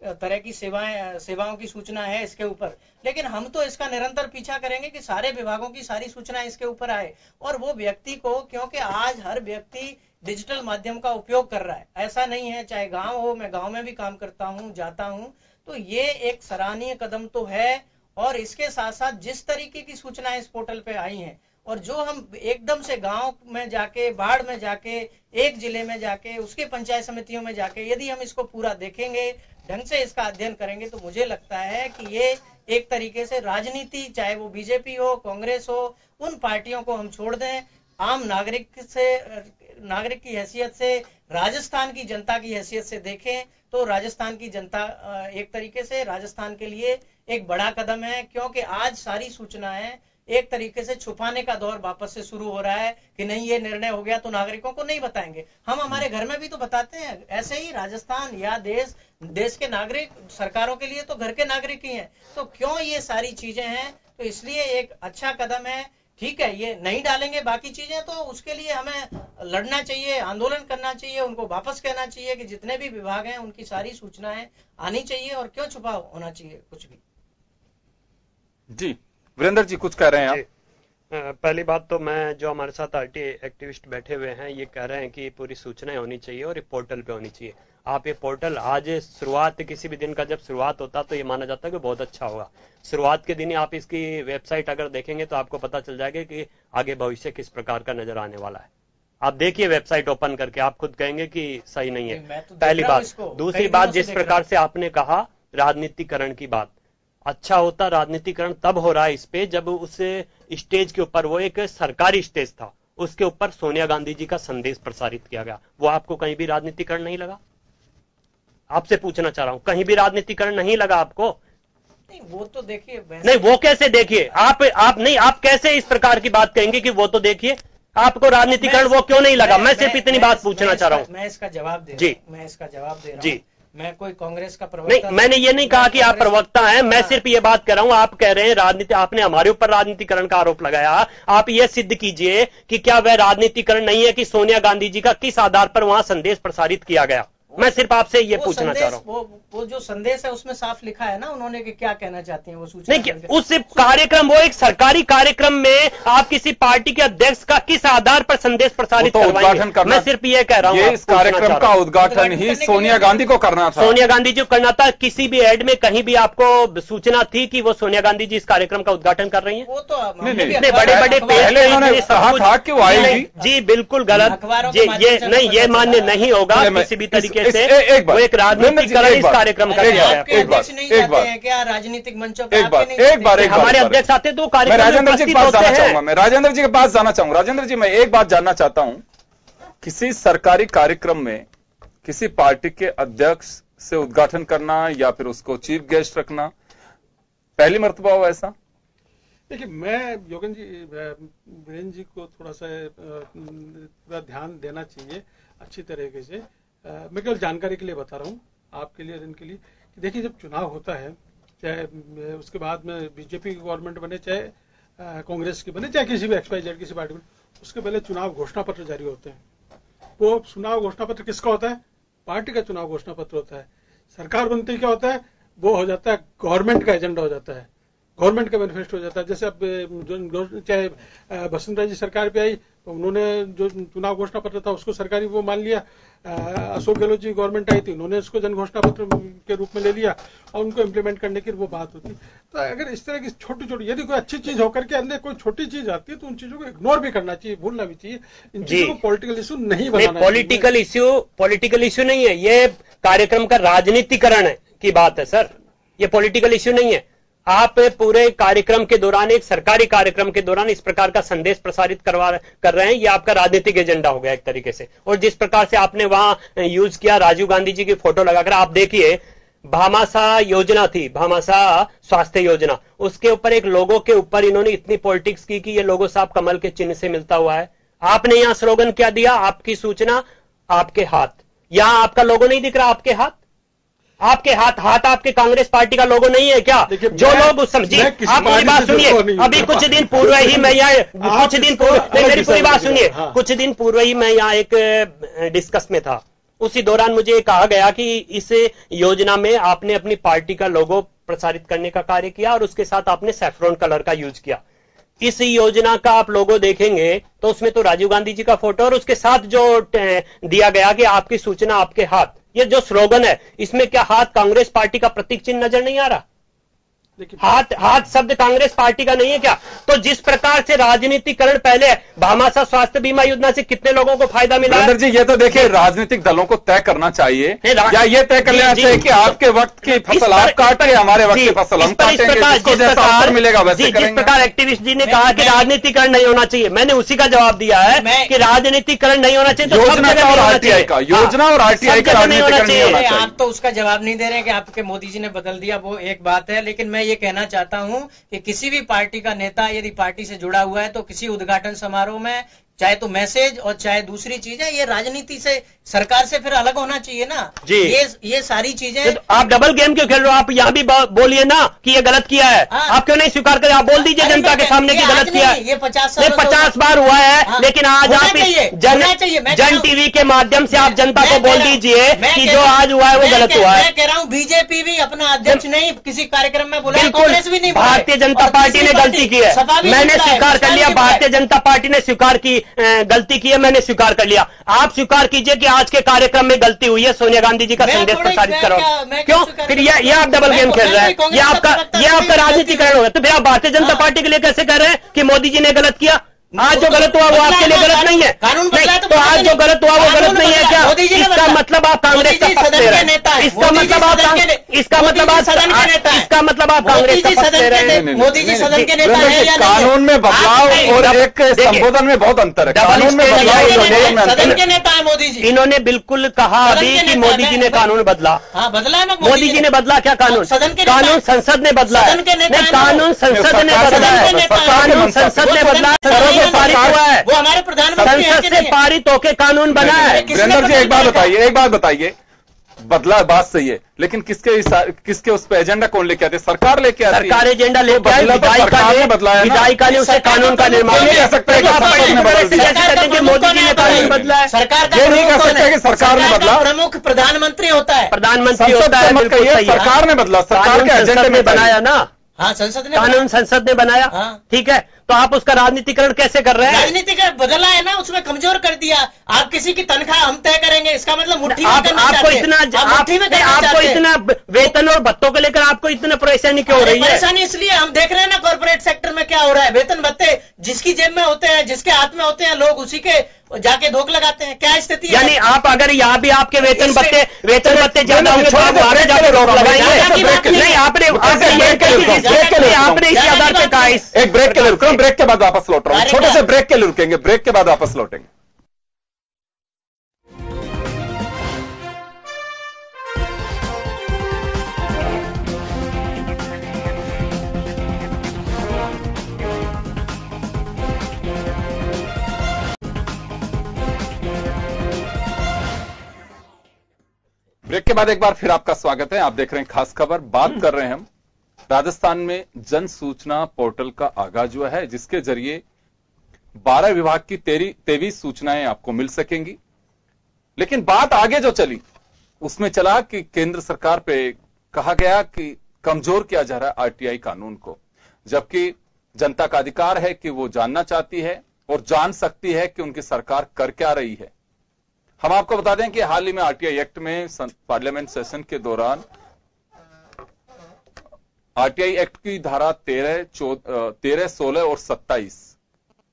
Speaker 7: तरह की सेवाओं की सूचना है इसके ऊपर, लेकिन हम तो इसका निरंतर पीछा करेंगे कि सारे विभागों की सारी सूचनाएं इसके ऊपर आए, और वो व्यक्ति को, क्योंकि आज हर व्यक्ति डिजिटल माध्यम का उपयोग कर रहा है, ऐसा नहीं है, चाहे गांव हो, मैं गांव में भी काम करता हूं, जाता हूं, तो ये एक सराहनीय कदम तो है। और इसके साथ साथ जिस तरीके की सूचनाएं इस पोर्टल पे आई हैं, और जो हम एकदम से गांव में जाके, बाढ़ में जाके, एक जिले में जाके, उसके पंचायत समितियों में जाके यदि हम इसको पूरा देखेंगे, ढंग से इसका अध्ययन करेंगे, तो मुझे लगता है कि ये एक तरीके से राजनीति, चाहे वो बीजेपी हो, कांग्रेस हो, उन पार्टियों को हम छोड़ दें, आम नागरिक की हैसियत से, राजस्थान की जनता की हैसियत से देखें, तो राजस्थान की जनता एक तरीके से राजस्थान के लिए एक बड़ा कदम है। क्योंकि आज सारी सूचनाएं एक तरीके से छुपाने का दौर वापस से शुरू हो रहा है कि नहीं, ये निर्णय हो गया तो नागरिकों को नहीं बताएंगे। हम हमारे घर में भी तो बताते हैं, ऐसे ही राजस्थान या देश के नागरिक सरकारों के लिए तो घर के नागरिक ही हैं, तो क्यों ये सारी चीजें हैं। तो इसलिए एक अच्छा कदम है। ठीक है, ये नहीं डालेंगे बाकी चीजें, तो उसके लिए हमें लड़ना चाहिए, आंदोलन करना चाहिए, उनको वापस कहना चाहिए कि जितने भी विभाग हैं उनकी सारी सूचनाएं आनी चाहिए, और क्यों छुपा होना चाहिए कुछ भी।
Speaker 6: जी वीरेंद्र जी, कुछ कह रहे हैं आप?
Speaker 8: पहली बात तो मैं, जो हमारे साथ आरटीआई एक्टिविस्ट बैठे हुए हैं, ये कह रहे हैं कि पूरी सूचनाएं होनी चाहिए और ये पोर्टल पे होनी चाहिए। आप ये पोर्टल आज शुरुआत, किसी भी दिन का जब शुरुआत होता तो ये माना जाता है कि बहुत अच्छा होगा। शुरुआत के दिन ही आप इसकी वेबसाइट अगर देखेंगे तो आपको पता चल जाएगा कि आगे भविष्य किस प्रकार का नजर आने वाला है। आप देखिए वेबसाइट ओपन करके, आप खुद कहेंगे कि सही नहीं है, पहली बात। दूसरी बात, जिस प्रकार से आपने कहा राजनीतिकरण की बात, अच्छा होता राजनीतिकरण तब हो रहा है इस पे जब उस स्टेज के ऊपर, वो एक सरकारी स्टेज था, उसके ऊपर सोनिया गांधी जी का संदेश प्रसारित किया गया। वो आपको कहीं भी राजनीतिकरण नहीं लगा? आपसे पूछना चाह रहा हूं, कहीं भी राजनीतिकरण नहीं लगा आपको?
Speaker 7: नहीं, वो तो देखिए,
Speaker 8: नहीं, वो कैसे देखिए? आप कैसे इस प्रकार की बात कहेंगे कि वो तो देखिए? आपको राजनीतिकरण वो क्यों नहीं लगा? मैं सिर्फ इतनी बात पूछना चाह रहा हूं।
Speaker 7: मैं इसका जवाब दे रहा हूं
Speaker 8: जी।
Speaker 7: मैं कोई कांग्रेस का प्रवक्ता
Speaker 8: नहीं, मैंने ये नहीं कहा कि आप प्रवक्ता हैं, मैं सिर्फ ये बात कर रहा हूं। आप कह रहे हैं राजनीति, आपने हमारे ऊपर राजनीतिकरण का आरोप लगाया। आप ये सिद्ध कीजिए कि क्या वह राजनीतिकरण नहीं है कि सोनिया गांधी जी का किस आधार पर वहां संदेश प्रसारित किया गया। मैं सिर्फ आपसे ये पूछना चाह रहा हूँ।
Speaker 7: वो जो संदेश है उसमें साफ लिखा है ना उन्होंने कि क्या कहना चाहते हैं वो सूचना।
Speaker 8: नहीं, उस कार्यक्रम, वो एक सरकारी कार्यक्रम में आप किसी पार्टी के अध्यक्ष का किस आधार पर संदेश प्रसारित करवाएंगे? मैं सिर्फ ये कह रहा हूँ,
Speaker 6: इस कार्यक्रम का उद्घाटन ही सोनिया गांधी को करना था।
Speaker 8: सोनिया गांधी जी को करना था। किसी भी एड में कहीं भी आपको सूचना थी कि वो सोनिया गांधी जी इस कार्यक्रम का उद्घाटन कर रही है?
Speaker 7: वो तो
Speaker 8: बड़े बड़े
Speaker 6: पहले उन्होंने कहा था कि वो आएगी।
Speaker 8: जी बिल्कुल गलत, ये मान्य नहीं होगा किसी भी तरीके से। एक राजनीतिकरण इस कार्यक्रम का
Speaker 7: एक बार क्या राजनीतिक मंचों पर
Speaker 6: एक बार
Speaker 8: हमारे अध्यक्ष आते तो कार्यक्रम में
Speaker 6: राजेंद्र जी के पास जाना चाहूंगा। मैं राजेंद्र जी के पास जाना चाहूंगा। राजेंद्र जी, मैं एक बात जानना चाहता हूं, किसी सरकारी कार्यक्रम में किसी पार्टी के अध्यक्ष से उद्घाटन करना या फिर उसको चीफ गेस्ट रखना पहली मर्तबा हो ऐसा?
Speaker 9: देखिए, मैं योगेंद्र जी, वीरेंद्र जी को थोड़ा सा ध्यान देना चाहिए अच्छी तरीके से। मैं केवल जानकारी के लिए बता रहा हूं, आपके लिए और इनके लिए। देखिए, जब चुनाव होता है चाहे उसके बाद में बीजेपी की गवर्नमेंट बने, चाहे कांग्रेस की बने, चाहे किसी भी XYZ किसी पार्टी में, उसके पहले चुनाव घोषणा पत्र जारी होते हैं। वो चुनाव घोषणा पत्र किसका होता है? पार्टी का चुनाव घोषणा पत्र होता है। सरकार बनते क्या होता है? वो हो जाता है गवर्नमेंट का एजेंडा हो जाता है, गवर्नमेंट का मैनिफेस्टो हो जाता है। जैसे अब चाहे वसुंधरा जी सरकार पे आई तो उन्होंने जो चुनाव घोषणा पत्र था उसको सरकारी वो मान लिया। अशोक गहलोत जी गवर्नमेंट आई थी, उन्होंने उसको जन घोषणा पत्र के रूप में ले लिया और उनको इम्प्लीमेंट करने की वो बात होती। तो अगर इस तरह की छोटी छोटी, यदि कोई अच्छी चीज होकर के अंदर कोई छोटी चीज आती है तो उन चीजों को इग्नोर भी करना चाहिए, भूलना भी चाहिए। इन चीजों को पॉलिटिकल इशू नहीं बनाना चाहिए।
Speaker 8: पॉलिटिकल इशू नहीं है, ये कार्यक्रम का राजनीतिकरण की बात है सर, ये पॉलिटिकल इशू नहीं है। आप पूरे कार्यक्रम के दौरान, एक सरकारी कार्यक्रम के दौरान इस प्रकार का संदेश प्रसारित कर रहे हैं, ये आपका राजनीतिक एजेंडा हो गया एक तरीके से। और जिस प्रकार से आपने वहां यूज किया राजीव गांधी जी की फोटो लगाकर, आप देखिए भामाशाह योजना थी, भामाशाह स्वास्थ्य योजना, उसके ऊपर एक लोगों के ऊपर इन्होंने इतनी पॉलिटिक्स की कि ये लोगो साहब कमल के चिन्ह से मिलता हुआ है। आपने यहां स्लोगन क्या दिया? आपकी सूचना आपके हाथ। यहां आपका लोगो नहीं दिख रहा, आपके हाथ, आपके हाथ आपके कांग्रेस पार्टी का लोगो नहीं है क्या? जो लोग उस समझिए, आप मेरी बात सुनिए, अभी कुछ दिन पूर्व ही मैं यहाँ मेरी पूरी बात सुनिए, कुछ दिन पूर्व ही मैं यहाँ एक डिस्कस में था, उसी दौरान मुझे कहा गया कि इस योजना में आपने अपनी पार्टी का लोगो प्रसारित करने का कार्य किया और उसके साथ आपने सैफ्रॉन कलर का यूज किया। इस योजना का आप लोगो देखेंगे तो उसमें तो राजीव गांधी जी का फोटो और उसके साथ जो दिया गया कि आपकी सूचना आपके हाथ, ये जो स्लोगन है, इसमें क्या हाथ कांग्रेस पार्टी का प्रतीक चिन्ह नजर नहीं आ रहा? हाथ शब्द कांग्रेस पार्टी का नहीं है क्या? तो जिस प्रकार से राजनीतिकरण पहले भामाशाह स्वास्थ्य बीमा योजना से कितने लोगों को फायदा मिला है?
Speaker 6: जी ये तो देखिए राजनीतिक दलों को तय करना चाहिए, या ये तय कर लेना चाहिए कि आपके वक्त की फसल आप काटेंगे, हमारे वक्त की फसल हम काटेंगे, जिसको जैसा अवसर मिलेगा वैसे करेंगे।
Speaker 8: जिस प्रकार एक्टिविस्ट जी ने कहा कि राजनीतिकरण नहीं होना चाहिए, मैंने उसी का जवाब दिया है कि राजनीतिकरण नहीं होना चाहिए।
Speaker 6: योजना और आरटीआई का, योजना और आरटीआई का राजनीतिकरण नहीं होना चाहिए।
Speaker 7: आप तो उसका जवाब नहीं दे रहे हैं कि आपके मोदी जी ने बदल दिया, वो एक बात है। लेकिन मैं ये कहना चाहता हूं कि किसी भी पार्टी का नेता यदि पार्टी से जुड़ा हुआ है तो किसी उद्घाटन समारोह में चाहे तो मैसेज और चाहे दूसरी चीजें, ये राजनीति से, सरकार से फिर अलग होना चाहिए ना जी। ये सारी चीजें,
Speaker 8: तो आप डबल गेम क्यों खेल रहे हो? आप यहाँ भी बोलिए ना कि ये गलत किया है। आप क्यों नहीं स्वीकार करें? आप बोल दीजिए जनता के सामने कि गलत किया है।
Speaker 7: ये 50
Speaker 8: बार हुआ है, लेकिन आज आप जन टीवी के माध्यम से आप जनता को बोल दीजिए कि जो आज हुआ है वो गलत हुआ है।
Speaker 7: मैं कह रहा हूँ बीजेपी भी अपना अध्यक्ष नहीं किसी कार्यक्रम में बोला,
Speaker 8: कांग्रेस भी नहीं, भारतीय जनता पार्टी ने गलती की है, मैंने स्वीकार कर लिया। भारतीय जनता पार्टी ने स्वीकार की, गलती की है, मैंने स्वीकार कर लिया। आप स्वीकार कीजिए कि आज के कार्यक्रम में गलती हुई है, सोनिया गांधी जी का संदेश प्रसारित करो। क्यों? फिर ये आप डबल गेम खेल रहे हैं, ये आपका राजनीतिकरण होगा। तो फिर आप भारतीय जनता पार्टी के लिए कैसे कह रहे हैं कि मोदी जी ने गलत किया? आज जो गलत हुआ वो आपके लिए गलत नहीं है। तो आज जो गलत हुआ वो गलत नहीं है क्या? इसका मतलब आप कांग्रेस का पक्ष ले रहे हैं। इसका मतलब आप कांग्रेस का पक्ष ले रहे हैं।
Speaker 7: मोदी जी सदन के नेता हैं या नहीं?
Speaker 6: कानून में बदलाव और एक संबोधन में बहुत अंतर है। कानून में बदलाव,
Speaker 7: सदन के नेता है मोदी जी।
Speaker 8: इन्होंने बिल्कुल कहा अभी कि मोदी जी ने कानून बदला।
Speaker 7: बदला है ना
Speaker 8: मोदी जी ने बदला क्या कानून? कानून संसद ने बदला है। कानून संसद ने बदला है। कानून संसद ने बदला है, पारित हुआ है,
Speaker 7: वो हमारे प्रधानमंत्री
Speaker 8: संसद से पारित होकर कानून बना है।
Speaker 6: वीरेंद्र जी एक बात बताइए, बदला बात सही है, लेकिन किसके उस पर एजेंडा कौन लेके आते? सरकार लेके आती है।
Speaker 8: सरकार एजेंडा लेके आई, विधायिका ने उससे कानून का निर्माण
Speaker 6: नहीं कर सकते
Speaker 8: कि मोदी जी ने कानून बदला है।
Speaker 7: सरकार
Speaker 6: ये नहीं कर सकते कि सरकार ने बदला।
Speaker 7: प्रमुख प्रधानमंत्री होता है,
Speaker 8: प्रधानमंत्री होता है।
Speaker 6: सरकार ने बदला, सरकार के एजेंडे में
Speaker 8: बनाया ना।
Speaker 7: हाँ, संसद ने
Speaker 8: कानून संसद ने बनाया। ठीक है, तो आप उसका राजनीतिकरण कैसे कर रहे हैं?
Speaker 7: राजनीतिकरण बदला है ना, उसमें कमजोर कर दिया। आप किसी की तनख्वाह हम तय करेंगे, इसका मतलब मुट्ठी में
Speaker 8: आपको इतना वेतन और भत्तों को लेकर आपको इतना परेशानी क्यों हो रही है?
Speaker 7: परेशानी इसलिए हम देख रहे हैं ना कॉर्पोरेट सेक्टर में क्या हो रहा है। वेतन भत्ते जिसकी जेब में होते हैं, जिसके हाथ में होते हैं, लोग उसी के जाके धोख लगाते हैं। क्या स्थिति है?
Speaker 8: यानी आप अगर यहाँ भी आपके वेतन भत्ते ज्यादा होंगे तो आप आगे जाके रोक लगाएंगे? नहीं, आपने इसी आधार पे कहा।
Speaker 6: एक ब्रेक के लिए रुक रहा हूं, ब्रेक के बाद वापस लौट रहा हूं। छोटे से ब्रेक के लिए रुकेंगे, ब्रेक के बाद वापस लौटेंगे। ब्रेक के बाद एक बार फिर आपका स्वागत है। आप देख रहे हैं खास खबर। बात कर रहे हैं हम राजस्थान में जन सूचना पोर्टल का आगाज हुआ है, जिसके जरिए 12 विभाग की 23 सूचनाएं आपको मिल सकेंगी। लेकिन बात आगे जो चली उसमें चला कि केंद्र सरकार पे कहा गया कि कमजोर किया जा रहा है आरटीआई कानून को, जबकि जनता का अधिकार है कि वो जानना चाहती है और जान सकती है कि उनकी सरकार कर क्या रही है। हम आपको बता दें कि हाल ही में आरटीआई एक्ट में पार्लियामेंट सेशन के दौरान आरटीआई एक्ट की धारा 13, 16 और 27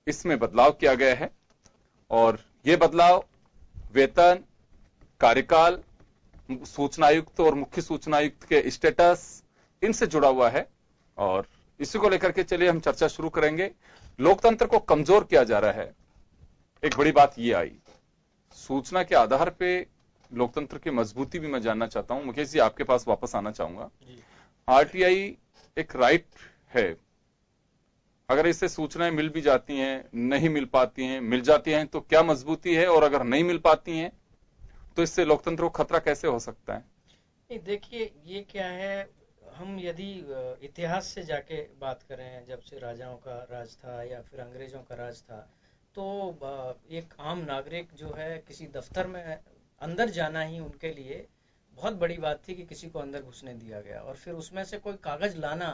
Speaker 6: इसमें बदलाव किया गया है और यह बदलाव वेतन, कार्यकाल, सूचना आयुक्त और मुख्य सूचना आयुक्त के स्टेटस इनसे जुड़ा हुआ है। और इसी को लेकर के चलिए हम चर्चा शुरू करेंगे। लोकतंत्र को कमजोर किया जा रहा है, एक बड़ी बात यह आई। सूचना के आधार पे लोकतंत्र की मजबूती भी मैं जानना चाहता हूं। मुकेश जी, आपके पास वापस आना चाहूंगा। आरटीआई एक राइट है, अगर इससे सूचनाएं मिल भी जाती हैं, नहीं मिल पाती हैं, मिल जाती हैं तो क्या मजबूती है, और अगर नहीं मिल पाती हैं तो इससे लोकतंत्र को खतरा कैसे हो सकता है?
Speaker 7: देखिए, ये क्या है, हम यदि इतिहास से जाके बात करें, जब से राजाओं का राज था या फिर अंग्रेजों का राज था, तो एक आम नागरिक जो है किसी दफ्तर में अंदर जाना ही उनके लिए बहुत बड़ी बात थी कि किसी को अंदर घुसने दिया गया, और फिर उसमें से कोई कागज लाना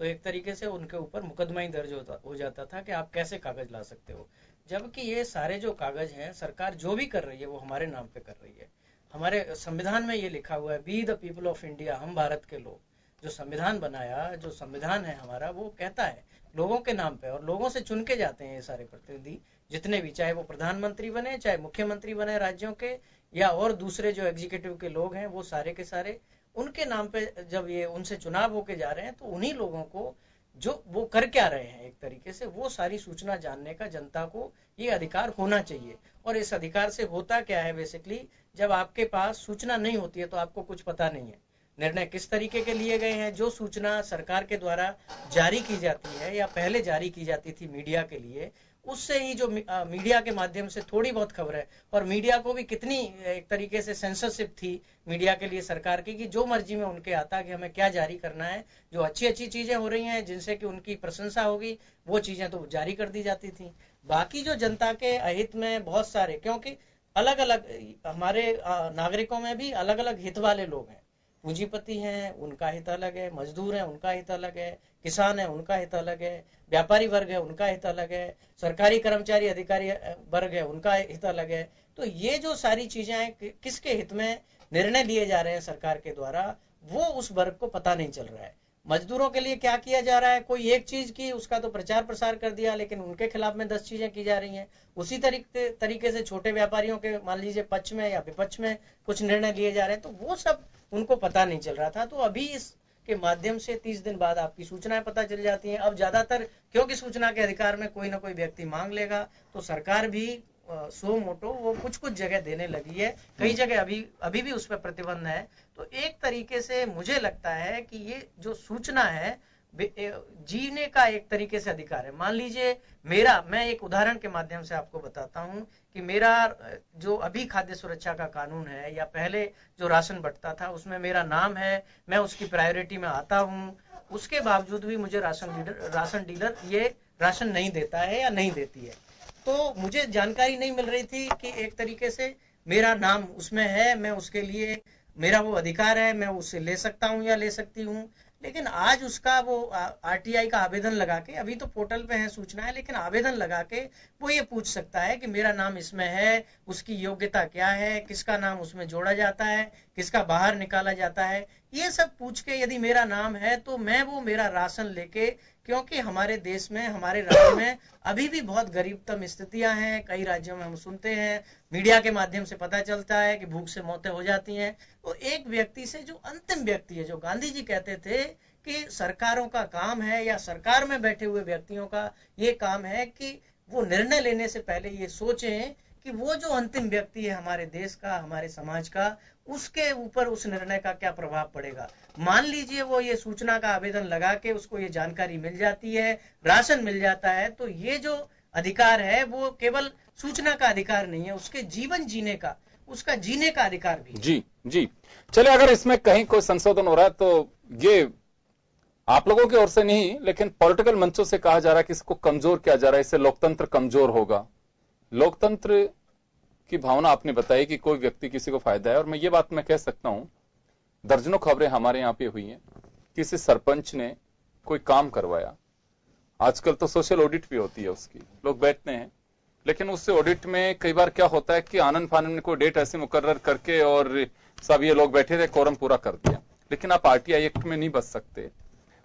Speaker 7: तो एक तरीके से उनके ऊपर मुकदमा ही दर्ज हो जाता था कि आप कैसे कागज ला सकते हो। जबकि ये सारे जो कागज हैं, सरकार जो भी कर रही है वो हमारे नाम पे कर रही है। हमारे संविधान में ये लिखा हुआ है, be the people of India, हम भारत के लोग। जो संविधान बनाया, जो संविधान है हमारा, वो कहता है लोगों के नाम पे, और लोगों से चुन के जाते हैं ये सारे प्रतिनिधि, जितने भी, चाहे वो प्रधानमंत्री बने, चाहे मुख्यमंत्री बने राज्यों के, या और दूसरे जो एग्जीक्यूटिव के लोग हैं, वो सारे के सारे उनके नाम पे जब ये उनसे चुनाव होके जा रहे हैं, तो उन्हीं लोगों को जो वो कर क्या रहे हैं एक तरीके से वो सारी सूचना जानने का जनता को ये अधिकार होना चाहिए। और इस अधिकार से होता क्या है, बेसिकली जब आपके पास सूचना नहीं होती है तो आपको कुछ पता नहीं है निर्णय किस तरीके के लिए गए हैं। जो सूचना सरकार के द्वारा जारी की जाती है या पहले जारी की जाती थी मीडिया के लिए, उससे ही जो मीडिया के माध्यम से थोड़ी बहुत खबर है, और मीडिया को भी कितनी एक तरीके से सेंसरशिप थी मीडिया के लिए सरकार की, कि जो मर्जी में उनके आता कि हमें क्या जारी करना है। जो अच्छी अच्छी चीजें हो रही हैं जिनसे कि उनकी प्रशंसा होगी, वो चीजें तो जारी कर दी जाती थी। बाकी जो जनता के अहित में बहुत सारे, क्योंकि अलग अलग हमारे नागरिकों में भी अलग अलग हित वाले लोग हैं। पूंजीपति हैं, उनका हित अलग है, मजदूर हैं, उनका हित अलग है, किसान है, उनका हित अलग है, व्यापारी वर्ग है, उनका हित अलग है, सरकारी कर्मचारी अधिकारी वर्ग है, उनका हित अलग है। तो ये जो सारी चीजें हैं, किसके हित में निर्णय लिए जा रहे हैं सरकार के द्वारा, वो उस वर्ग को पता नहीं चल रहा है। मजदूरों के लिए क्या किया जा रहा है, कोई एक चीज की उसका तो प्रचार प्रसार कर दिया, लेकिन उनके खिलाफ में 10 चीजें की जा रही हैं। उसी तरीके से छोटे व्यापारियों के मान लीजिए पक्ष में या विपक्ष में कुछ निर्णय लिए जा रहे हैं, तो वो सब उनको पता नहीं चल रहा था। तो अभी इसके माध्यम से 30 दिन बाद आपकी सूचनाएं पता चल जाती हैं। अब ज्यादातर क्योंकि सूचना के अधिकार में कोई ना कोई व्यक्ति मांग लेगा, तो सरकार भी सो मोटो वो कुछ जगह देने लगी है। कई जगह अभी भी उस पर प्रतिबंध है। तो एक तरीके से मुझे लगता है कि ये जो सूचना है जीने का एक तरीके से अधिकार है। मान लीजिए मैं एक उदाहरण के माध्यम से आपको बताता हूं कि मेरा जो अभी खाद्य सुरक्षा का कानून है या पहले जो राशन बंटता था, उसमें मेरा नाम है, मैं उसकी प्रायोरिटी में आता हूं, उसके बावजूद भी मुझे राशन डीलर ये राशन नहीं देता है या नहीं देती है। तो मुझे जानकारी नहीं मिल रही थी कि एक तरीके से मेरा नाम उसमें है, मैं उसके लिए मेरा वो अधिकार है, मैं उससे ले सकता हूं या ले सकती हूं। लेकिन आज उसका वो आरटीआई का आवेदन लगा के, अभी तो पोर्टल पे है सूचना है, लेकिन आवेदन लगा के वो ये पूछ सकता है कि मेरा नाम इसमें है, उसकी योग्यता क्या है, किसका नाम उसमें जोड़ा जाता है, किसका बाहर निकाला जाता है, ये सब पूछ के यदि मेरा नाम है तो मैं वो मेरा राशन लेके, क्योंकि हमारे देश में, हमारे राज्य में अभी भी बहुत गरीबतम स्थितियां हैं। कई राज्यों में हम सुनते हैं, मीडिया के माध्यम से पता चलता है कि भूख से मौतें हो जाती हैं। तो एक व्यक्ति से, जो अंतिम व्यक्ति है, जो गांधी जी कहते थे कि सरकारों का काम है या सरकार में बैठे हुए व्यक्तियों का ये काम है कि वो निर्णय लेने से पहले ये सोचें कि वो जो अंतिम व्यक्ति है हमारे देश का, हमारे समाज का, उसके ऊपर उस निर्णय का क्या प्रभाव पड़ेगा। मान लीजिए वो ये सूचना का आवेदन लगा के उसको ये जानकारी मिल जाती है, राशन मिल जाता है, तो ये जो अधिकार है वो केवल सूचना का अधिकार नहीं है, उसके जीवन जीने का, उसका जीने का अधिकार भी।
Speaker 6: जी। चलिए, अगर इसमें कहीं कोई संशोधन हो रहा है तो ये आप लोगों की ओर से नहीं, लेकिन पॉलिटिकल मंचों से कहा जा रहा है कि इसको कमजोर किया जा रहा है, इससे लोकतंत्र कमजोर होगा। लोकतंत्र की भावना आपने बताई कि कोई व्यक्ति किसी को फायदा है, और मैं ये बात मैं कह सकता हूं, दर्जनों खबरें हमारे यहां पे हुई हैं, किसी सरपंच ने कोई काम करवाया, आजकल तो सोशल ऑडिट भी होती है उसकी, लोग बैठते हैं, लेकिन उससे ऑडिट में कई बार क्या होता है कि आनंद फानंद में कोई डेट ऐसे मुकर्रर करके और सब ये लोग बैठे थे, कोरम पूरा कर दिया। लेकिन आप आरटीआई एक्ट में नहीं बच सकते।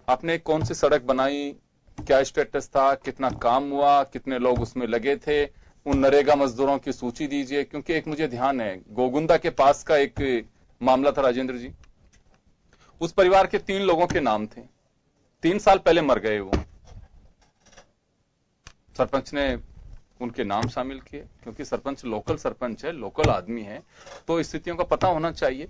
Speaker 6: आपने कौन सी सड़क बनाई, क्या स्टेटस था, कितना काम हुआ, कितने लोग उसमें लगे थे, उन नरेगा मजदूरों की सूची दीजिए। क्योंकि एक मुझे ध्यान है, गोगुंदा के पास का एक मामला था राजेंद्र जी, उस परिवार के 3 लोगों के नाम थे, 3 साल पहले मर गए वो, सरपंच ने उनके नाम शामिल किए, क्योंकि सरपंच लोकल सरपंच है, लोकल आदमी है, तो स्थितियों का पता होना चाहिए।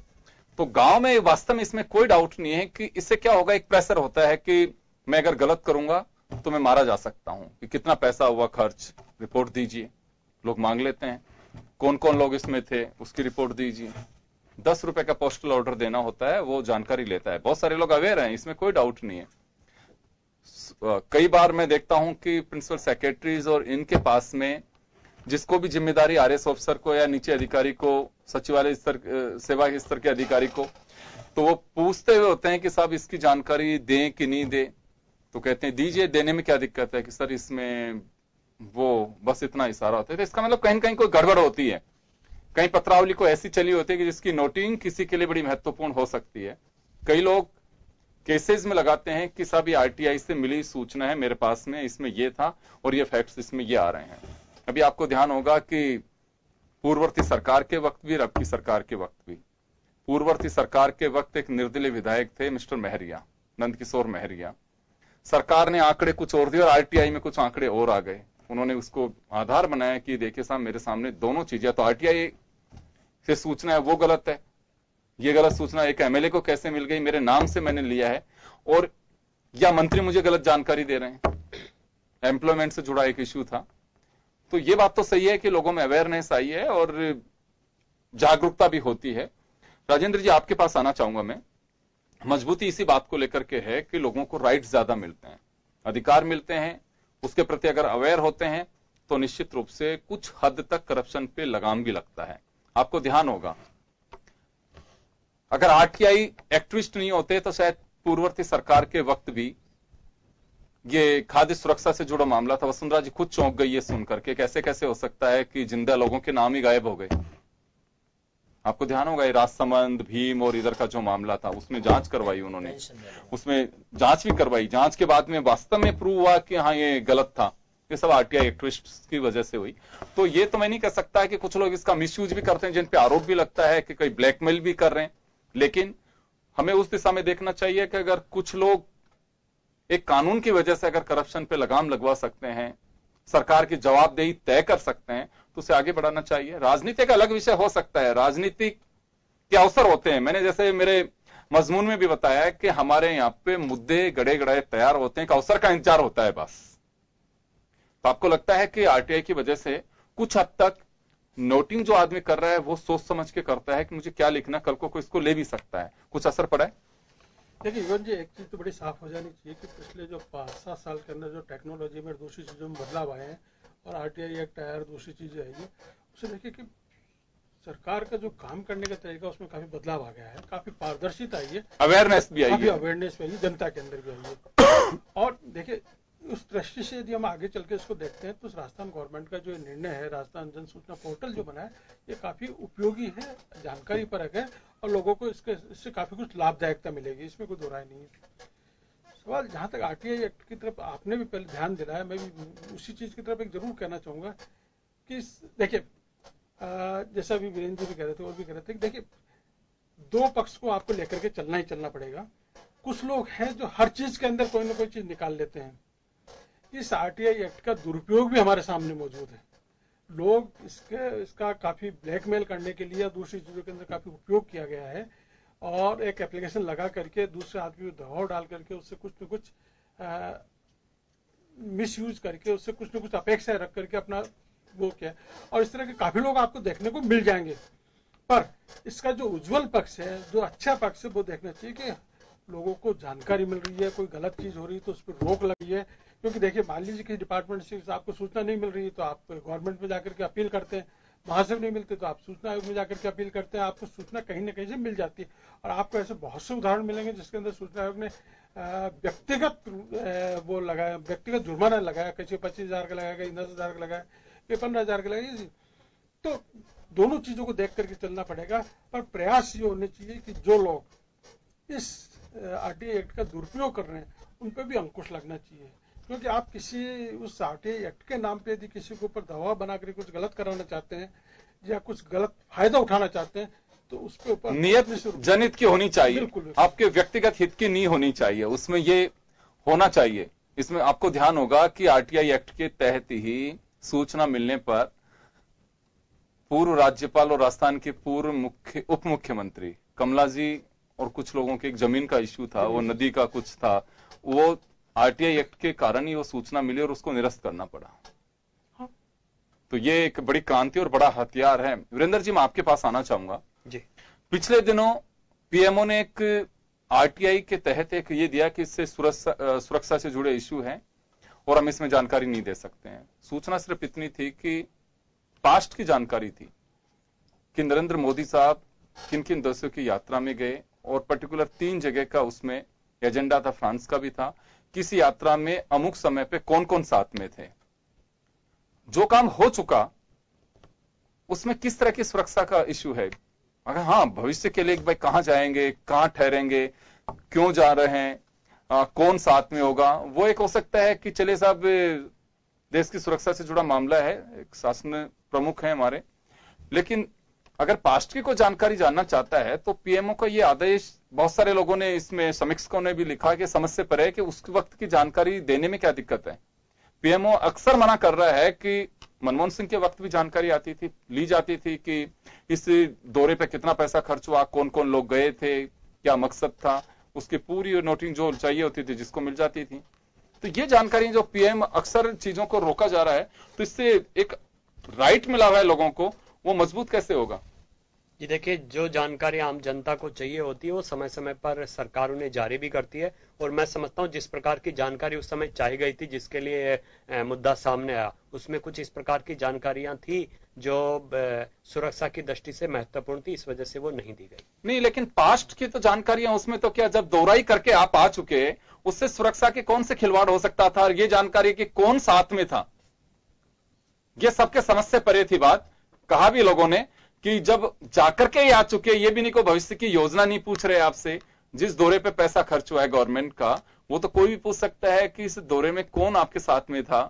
Speaker 6: तो गांव में वास्तव में इसमें कोई डाउट नहीं है कि इससे क्या होगा, एक प्रेशर होता है कि मैं अगर गलत करूंगा तो मैं मारा जा सकता हूं, कि कितना पैसा हुआ खर्च, रिपोर्ट दीजिए, लोग मांग लेते हैं, कौन कौन लोग इसमें थे उसकी रिपोर्ट दीजिए। 10 रुपए का पोस्टल ऑर्डर देना होता है, वो जानकारी लेता है। बहुत सारे लोग अवेयर हैं, इसमें कोई डाउट नहीं है। कई बार मैं देखता हूं कि प्रिंसिपल सेक्रेटरीज और इनके पास में जिसको भी जिम्मेदारी आरएस ऑफिसर को या नीचे अधिकारी को, सचिवालय स्तर, सेवा स्तर के अधिकारी को, तो वो पूछते हुए होते हैं कि साहब इसकी जानकारी दें कि नहीं दें, तो कहते हैं दीजिए, देने में क्या दिक्कत है, कि सर इसमें वो बस इतना इशारा होता है। तो इसका मतलब कहीं न कहीं कोई गड़बड़ होती है, कहीं पत्रावली को ऐसी चली होती है कि जिसकी नोटिंग किसी के लिए बड़ी महत्वपूर्ण हो सकती है। कई लोग केसेस में लगाते हैं कि साहब ये आरटीआई से मिली सूचना है मेरे पास में, इसमें ये था और ये फैक्ट्स इसमें ये आ रहे हैं। अभी आपको ध्यान होगा कि पूर्ववर्ती सरकार के वक्त भी और अब की सरकार के वक्त भी, पूर्ववर्ती सरकार के वक्त एक निर्दलीय विधायक थे मिस्टर महरिया, नंदकिशोर महरिया। सरकार ने आंकड़े कुछ और दिए और आरटीआई में कुछ आंकड़े और आ गए। उन्होंने उसको आधार बनाया कि देखिए साहब मेरे सामने दोनों चीजें, तो आरटीआई से सूचना है वो गलत है, ये गलत सूचना एक एमएलए को कैसे मिल गई, मेरे नाम से मैंने लिया है, और या मंत्री मुझे गलत जानकारी दे रहे हैं। एम्प्लॉयमेंट से जुड़ा एक इश्यू था। तो ये बात तो सही है कि लोगों में अवेयरनेस आई है और जागरूकता भी होती है। राजेंद्र जी, आपके पास आना चाहूंगा मैं। मजबूती इसी बात को लेकर के है कि लोगों को राइट ज्यादा मिलते हैं, अधिकार मिलते हैं, उसके प्रति अगर अवेयर होते हैं तो निश्चित रूप से कुछ हद तक करप्शन पे लगाम भी लगता है। आपको ध्यान होगा, अगर आरटीआई एक्टिविस्ट नहीं होते तो शायद पूर्ववर्ती सरकार के वक्त भी ये खाद्य सुरक्षा से जुड़ा मामला था, वसुंधरा जी खुद चौंक गई है सुनकर के, कैसे कैसे हो सकता है कि जिंदा लोगों के नाम ही गायब हो गए। आपको ध्यान होगा ये राजसमंद, भीम और इधर का जो मामला था, उसमें जांच करवाई उन्होंने, उसमें जांच भी करवाई, जांच के बाद में वास्तव में प्रूव हुआ कि हाँ ये गलत था। ये सब आरटीआई एक्टिविस्ट की वजह से हुई। तो ये तो मैं नहीं कह सकता है कि कुछ लोग इसका मिसयूज भी करते हैं, जिन पे आरोप भी लगता है कि कई ब्लैकमेल भी कर रहे हैं, लेकिन हमें उस दिशा में देखना चाहिए कि अगर कुछ लोग एक कानून की वजह से अगर करप्शन पे लगाम लगवा सकते हैं, सरकार की जवाबदेही तय कर सकते हैं, तो उसे आगे बढ़ाना चाहिए। राजनीति का अलग विषय हो सकता है, राजनीतिक के अवसर होते हैं। मैंने जैसे मेरे मजमून में भी बताया है कि हमारे यहाँ पे मुद्दे गड़े गड़े तैयार होते हैं, एक अवसर का इंतजार होता है बस। तो आपको लगता है कि आरटीआई की वजह से कुछ हद तक नोटिंग जो आदमी कर रहा है वो सोच समझ के करता है कि मुझे क्या लिखना, कल को कोई इसको ले भी सकता है, कुछ असर पड़ा है?
Speaker 9: देखिए युवन जी, एक चीज तो बड़ी साफ हो जानी चाहिए कि पिछले जो 5-7 साल के अंदर जो टेक्नोलॉजी में दूसरी चीजों में बदलाव आए हैं और आरटीआई एक्ट आया और दूसरी चीजें आई है, उसे देखिए कि सरकार का जो काम करने का तरीका उसमें काफी बदलाव आ गया है, काफी पारदर्शिता आई है,
Speaker 6: अवेयरनेस भी आई है,
Speaker 9: अवेयरनेस भी आई है, जनता के अंदर भी आई है। और देखिए उस दृष्टि से यदि हम आगे चल के इसको देखते हैं तो राजस्थान गवर्नमेंट का जो निर्णय है, राजस्थान जन सूचना पोर्टल जो बना है, ये काफी उपयोगी है, जानकारी परक है और लोगों को इससे काफी कुछ लाभदायकता मिलेगी, इसमें कोई दो राय नहीं है। सवाल जहां तक आरटीआई एक्ट की तरफ आपने भी पहले ध्यान दिलाया, मैं भी उसी चीज की तरफ एक जरूर कहना चाहूंगा कि देखिए जैसा अभी वीरेंद्र जी भी कह रहे थे और भी कह रहे थे, देखिए दो पक्ष को आपको लेकर के चलना ही चलना पड़ेगा। कुछ लोग हैं जो हर चीज के अंदर कोई ना कोई चीज निकाल लेते हैं। इस आरटीआई एक्ट का दुरुपयोग भी हमारे सामने मौजूद है। लोग इसका काफी ब्लैकमेल करने के लिए दूसरी चीजों के अंदर काफी उपयोग किया गया है और एक एप्लीकेशन लगा करके दूसरे आदमी को दबाव डाल करके उससे कुछ न कुछ मिसयूज करके उससे कुछ न कुछ अपेक्षा रख करके अपना वो किया, और इस तरह के काफी लोग आपको देखने को मिल जाएंगे। पर इसका जो उज्जवल पक्ष है, जो अच्छा पक्ष है, वो देखना चाहिए कि लोगों को जानकारी मिल रही है, कोई गलत चीज हो रही है तो उस पर रोक लगी है। क्योंकि देखिए, मान लीजिए कि डिपार्टमेंट से आपको सूचना नहीं मिल रही है तो आप गवर्नमेंट में जाकर के अपील करते हैं, वहां से नहीं मिलते तो आप सूचना आयोग में जाकर के अपील करते हैं, आपको सूचना कहीं न कहीं से मिल जाती है। और आपको ऐसे बहुत से उदाहरण मिलेंगे जिसके अंदर सूचना आयोग ने व्यक्तिगत वो लगाया, व्यक्तिगत जुर्माना लगाया, किसी 25,000 का लगाया, कहीं 10,000 का लगाया, कहीं 15,000 का लगाया। तो दोनों चीजों को देख करके चलना पड़ेगा, पर प्रयास ये होने चाहिए कि जो लोग इस आरटीआई एक्ट का दुरुपयोग कर रहे हैं उन पर भी अंकुश लगना चाहिए। क्योंकि आप किसी उस आरटीआई एक्ट के नाम पे यदि किसी के ऊपर दबाव बनाकर कुछ गलत कराना चाहते हैं या कुछ गलत फायदा उठाना चाहते हैं तो उसके ऊपर
Speaker 6: नियत जनित की होनी चाहिए,
Speaker 9: बिल्कुल।
Speaker 6: आपके व्यक्तिगत हित की नहीं होनी चाहिए, उसमें ये होना चाहिए। इसमें आपको ध्यान होगा कि आरटीआई एक्ट के तहत ही सूचना मिलने पर पूर्व राज्यपाल और राजस्थान के पूर्व उप मुख्यमंत्री कमला जी और कुछ लोगों के एक जमीन का इश्यू था, वो नदी का कुछ था, वो आरटीआई एक्ट के कारण ही वो सूचना मिली और उसको निरस्त करना पड़ा। तो ये एक बड़ी क्रांति और बड़ा हथियार है। वीरेंद्र जी, मैं आपके पास आना चाहूंगा
Speaker 8: जी।
Speaker 6: पिछले दिनों पीएमओ ने एक आरटीआई के तहत एक ये दिया कि इससे सुरक्षा से जुड़े इश्यू हैं और हम इसमें जानकारी नहीं दे सकते हैं। सूचना सिर्फ इतनी थी कि पास्ट की जानकारी थी कि नरेंद्र मोदी साहब किन किन देशों की यात्रा में गए और पर्टिकुलर 3 जगह का उसमें एजेंडा था, फ्रांस का भी था, किसी यात्रा में अमुक समय पे कौन कौन साथ में थे। जो काम हो चुका उसमें किस तरह की सुरक्षा का इश्यू है, अगर हाँ भविष्य के लिए भाई कहां जाएंगे, कहां ठहरेंगे, क्यों जा रहे हैं, कौन साथ में होगा, वो एक हो सकता है कि चले साहब देश की सुरक्षा से जुड़ा मामला है, एक शासन प्रमुख है हमारे। लेकिन अगर पास्ट की कोई जानकारी जानना चाहता है तो पीएमओ का ये आदेश, बहुत सारे लोगों ने इसमें समीक्षकों ने भी लिखा कि समझ से परे है कि उस वक्त की जानकारी देने में क्या दिक्कत है। पीएमओ अक्सर मना कर रहा है कि मनमोहन सिंह के वक्त भी जानकारी आती थी, ली जाती थी कि इस दौरे पे कितना पैसा खर्च हुआ, कौन कौन लोग गए थे, क्या मकसद था, उसकी पूरी नोटिंग जो चाहिए होती थी जिसको मिल जाती थी। तो ये जानकारी जो पीएम अक्सर चीजों को रोका जा रहा है, तो इससे एक राइट मिला हुआ है लोगों को, वो मजबूत कैसे होगा?
Speaker 8: जी देखिए, जो जानकारी आम जनता को चाहिए होती है वो समय समय पर सरकार उन्हें जारी भी करती है। और मैं समझता हूं जिस प्रकार की जानकारी उस समय चाहिए गई थी, जिसके लिए मुद्दा सामने आया, उसमें कुछ इस प्रकार की जानकारियां थी जो सुरक्षा की दृष्टि से महत्वपूर्ण थी, इस वजह से वो नहीं दी गई।
Speaker 6: नहीं, लेकिन पास्ट की तो जानकारियां उसमें तो क्या, जब दौराई करके आप आ चुके, उससे सुरक्षा के कौन से खिलवाड़ हो सकता था, और ये जानकारी कि कौन साथ में था, ये सबके समझ से परे थी बात। कहा भी लोगों ने कि जब जाकर के ही आ चुके, ये भी नहीं को भविष्य की योजना नहीं पूछ रहे आपसे, जिस दौरे पे पैसा खर्च हुआ है गवर्नमेंट का, वो तो कोई भी पूछ सकता है कि इस दौरे में कौन आपके साथ में था।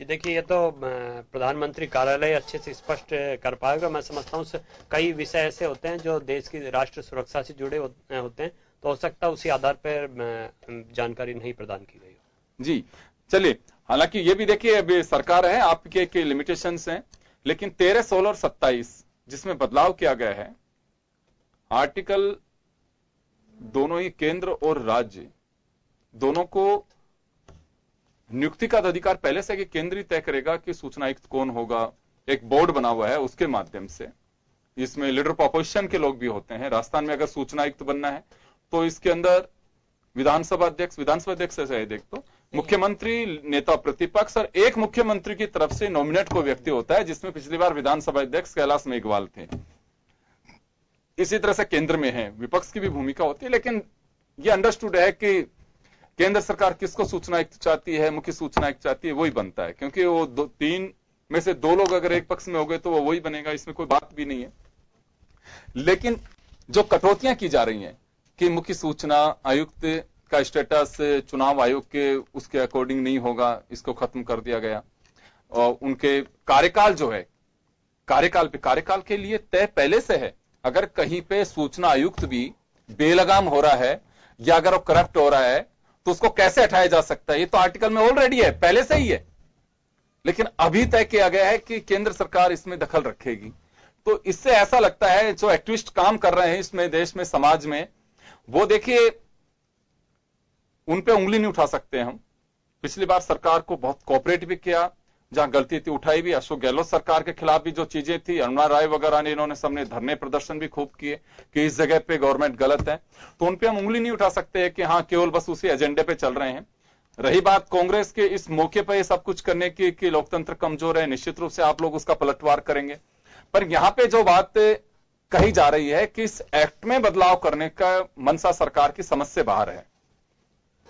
Speaker 8: देखिए, ये तो प्रधानमंत्री कार्यालय अच्छे से स्पष्ट कर पाएगा। मैं समझता हूँ कई विषय ऐसे होते हैं जो देश की राष्ट्र सुरक्षा से जुड़े होते हैं, तो हो सकता है उसी आधार पर जानकारी नहीं प्रदान की गई हो।
Speaker 6: जी चलिए, हालांकि ये भी देखिए अभी सरकार है, आपके लिमिटेशंस हैं, लेकिन 13, 16 और 27 जिसमें बदलाव किया गया है, आर्टिकल दोनों ही केंद्र और राज्य दोनों को नियुक्ति का अधिकार पहले से कि केंद्र ही तय करेगा कि सूचना आयुक्त कौन होगा। एक बोर्ड बना हुआ है, उसके माध्यम से इसमें लीडर ऑफ अपोजिशन के लोग भी होते हैं। राजस्थान में अगर सूचना आयुक्त बनना है तो इसके अंदर विधानसभा अध्यक्ष ऐसा है, देख तो मुख्यमंत्री, नेता प्रतिपक्ष और एक मुख्यमंत्री की तरफ से नॉमिनेट कोई व्यक्ति होता है, जिसमें पिछली बार विधानसभा अध्यक्ष कैलाश मेघवाल थे। इसी तरह से केंद्र में है, विपक्ष की भी भूमिका होती है, लेकिन ये अंडरस्टूड है कि केंद्र सरकार किसको सूचना आयुक्त चाहती है, मुख्य सूचना आयुक्त चाहती है, वही बनता है, क्योंकि वो 3 में से 2 लोग अगर एक पक्ष में हो गए तो वो वही बनेगा, इसमें कोई बात भी नहीं है। लेकिन जो कटौतियां की जा रही हैं कि मुख्य सूचना आयुक्त का स्टेटस चुनाव आयोग के उसके अकॉर्डिंग नहीं होगा, इसको खत्म कर दिया गया, और उनके कार्यकाल जो है, कार्यकाल के लिए तय पहले से है। अगर कहीं पे सूचना आयुक्त भी बेलगाम हो रहा है या अगर वो करप्ट हो रहा है तो उसको कैसे हटाया जा सकता है, ये तो आर्टिकल में ऑलरेडी है, पहले से ही है। लेकिन अभी तय किया गया है कि केंद्र सरकार इसमें दखल रखेगी। तो इससे ऐसा लगता है जो एक्टिविस्ट काम कर रहे हैं इसमें, देश में, समाज में, वो देखिए उन पे उंगली नहीं उठा सकते हम। पिछली बार सरकार को बहुत कोऑपरेट भी किया, जहां गलती थी उठाई भी। अशोक गहलोत सरकार के खिलाफ भी जो चीजें थी, अरुणा राय वगैरह ने, इन्होंने सबने धरने प्रदर्शन भी खूब किए कि इस जगह पे गवर्नमेंट गलत है, तो उन पे हम उंगली नहीं उठा सकते कि हाँ केवल बस उसी एजेंडे पे चल रहे हैं। रही बात कांग्रेस के इस मौके पर ये सब कुछ करने की कि लोकतंत्र कमजोर है, निश्चित रूप से आप लोग उसका पलटवार करेंगे, पर यहां पे जो बात कही जा रही है कि इस एक्ट में बदलाव करने का मनसा सरकार की समझ से बाहर है।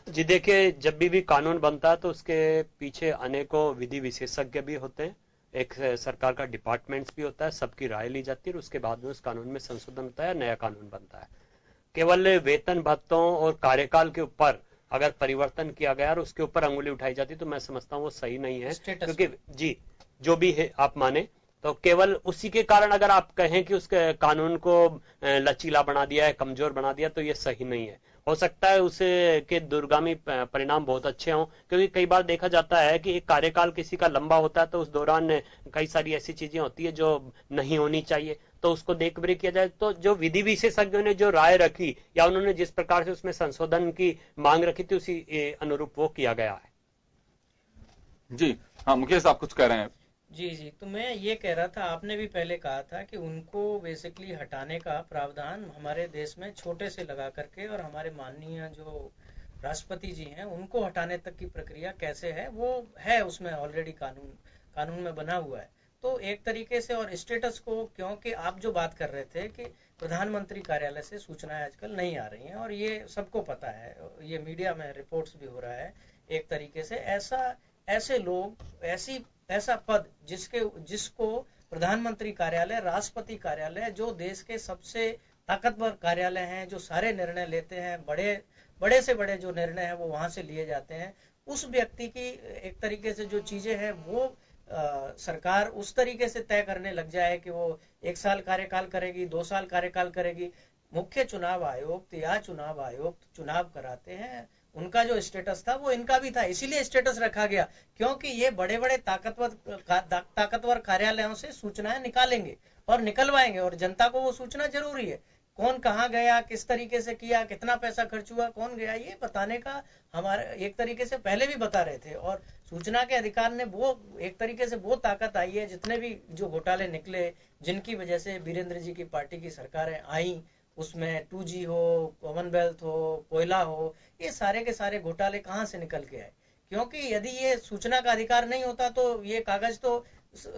Speaker 8: जी देखिए, जब भी कानून बनता है तो उसके पीछे अनेकों विधि विशेषज्ञ भी होते हैं, एक सरकार का डिपार्टमेंट्स भी होता है, सबकी राय ली जाती है और उसके बाद में उस कानून में संशोधन होता है, नया कानून बनता है। केवल वेतन भत्तों और कार्यकाल के ऊपर अगर परिवर्तन किया गया और उसके ऊपर अंगुली उठाई जाती तो मैं समझता हूं वो सही नहीं है, क्योंकि जी जो भी है आप माने तो केवल उसी के कारण अगर आप कहें कि उसके कानून को लचीला बना दिया है, कमजोर बना दिया, तो ये सही नहीं है। हो सकता है उसे के दूरगामी परिणाम बहुत अच्छे हों, क्योंकि कई बार देखा जाता है कि एक कार्यकाल किसी का लंबा होता है तो उस दौरान कई सारी ऐसी चीजें होती है जो नहीं होनी चाहिए, तो उसको देख ब्रेक किया जाए। तो जो विधि विशेषज्ञों ने जो राय रखी या उन्होंने जिस प्रकार से उसमें संशोधन की मांग रखी थी उसी अनुरूप वो किया गया है।
Speaker 6: जी हाँ, मुकेश आप कुछ कह रहे हैं।
Speaker 7: जी, तो मैं ये कह रहा था, आपने भी पहले कहा था कि उनको बेसिकली हटाने का प्रावधान हमारे देश में छोटे से लगा करके, और हमारे माननीय जो राष्ट्रपति जी हैं उनको हटाने तक की प्रक्रिया कैसे है, वो है उसमें ऑलरेडी कानून में बना हुआ है। तो एक तरीके से, और स्टेटस को, क्योंकि आप जो बात कर रहे थे कि प्रधानमंत्री कार्यालय से सूचनाएं आजकल नहीं आ रही हैं, और ये सबको पता है, ये मीडिया में रिपोर्ट्स भी हो रहा है। एक तरीके से ऐसे लोग, ऐसा पद जिसको प्रधानमंत्री कार्यालय, राष्ट्रपति कार्यालय, जो देश के सबसे ताकतवर कार्यालय हैं, जो सारे निर्णय लेते हैं, बड़े से बड़े जो निर्णय हैं वो वहां से लिए जाते हैं, उस व्यक्ति की एक तरीके से जो चीजें हैं वो सरकार उस तरीके से तय करने लग जाए कि वो 1 साल कार्यकाल करेगी, 2 साल कार्यकाल करेगी। मुख्य चुनाव आयोग या चुनाव आयोग चुनाव कराते हैं, उनका जो स्टेटस था वो इनका भी था, इसीलिए स्टेटस रखा गया क्योंकि ये बड़े बड़े ताकतवर कार्यालयों से सूचनाएं निकालेंगे और निकलवाएंगे, और जनता को वो सूचना जरूरी है। कौन कहाँ गया, किस तरीके से किया, कितना पैसा खर्च हुआ, कौन गया, ये बताने का हमारे एक तरीके से पहले भी बता रहे थे। और सूचना के अधिकार ने वो एक तरीके से वो ताकत आई है, जितने भी जो घोटाले निकले, जिनकी वजह से वीरेंद्र जी की पार्टी की सरकारें आई, उसमें 2G हो, कॉमनवेल्थ हो, कोयला हो, ये सारे के सारे घोटाले कहाँ से निकल के आए? क्योंकि यदि ये सूचना का अधिकार नहीं होता तो ये कागज तो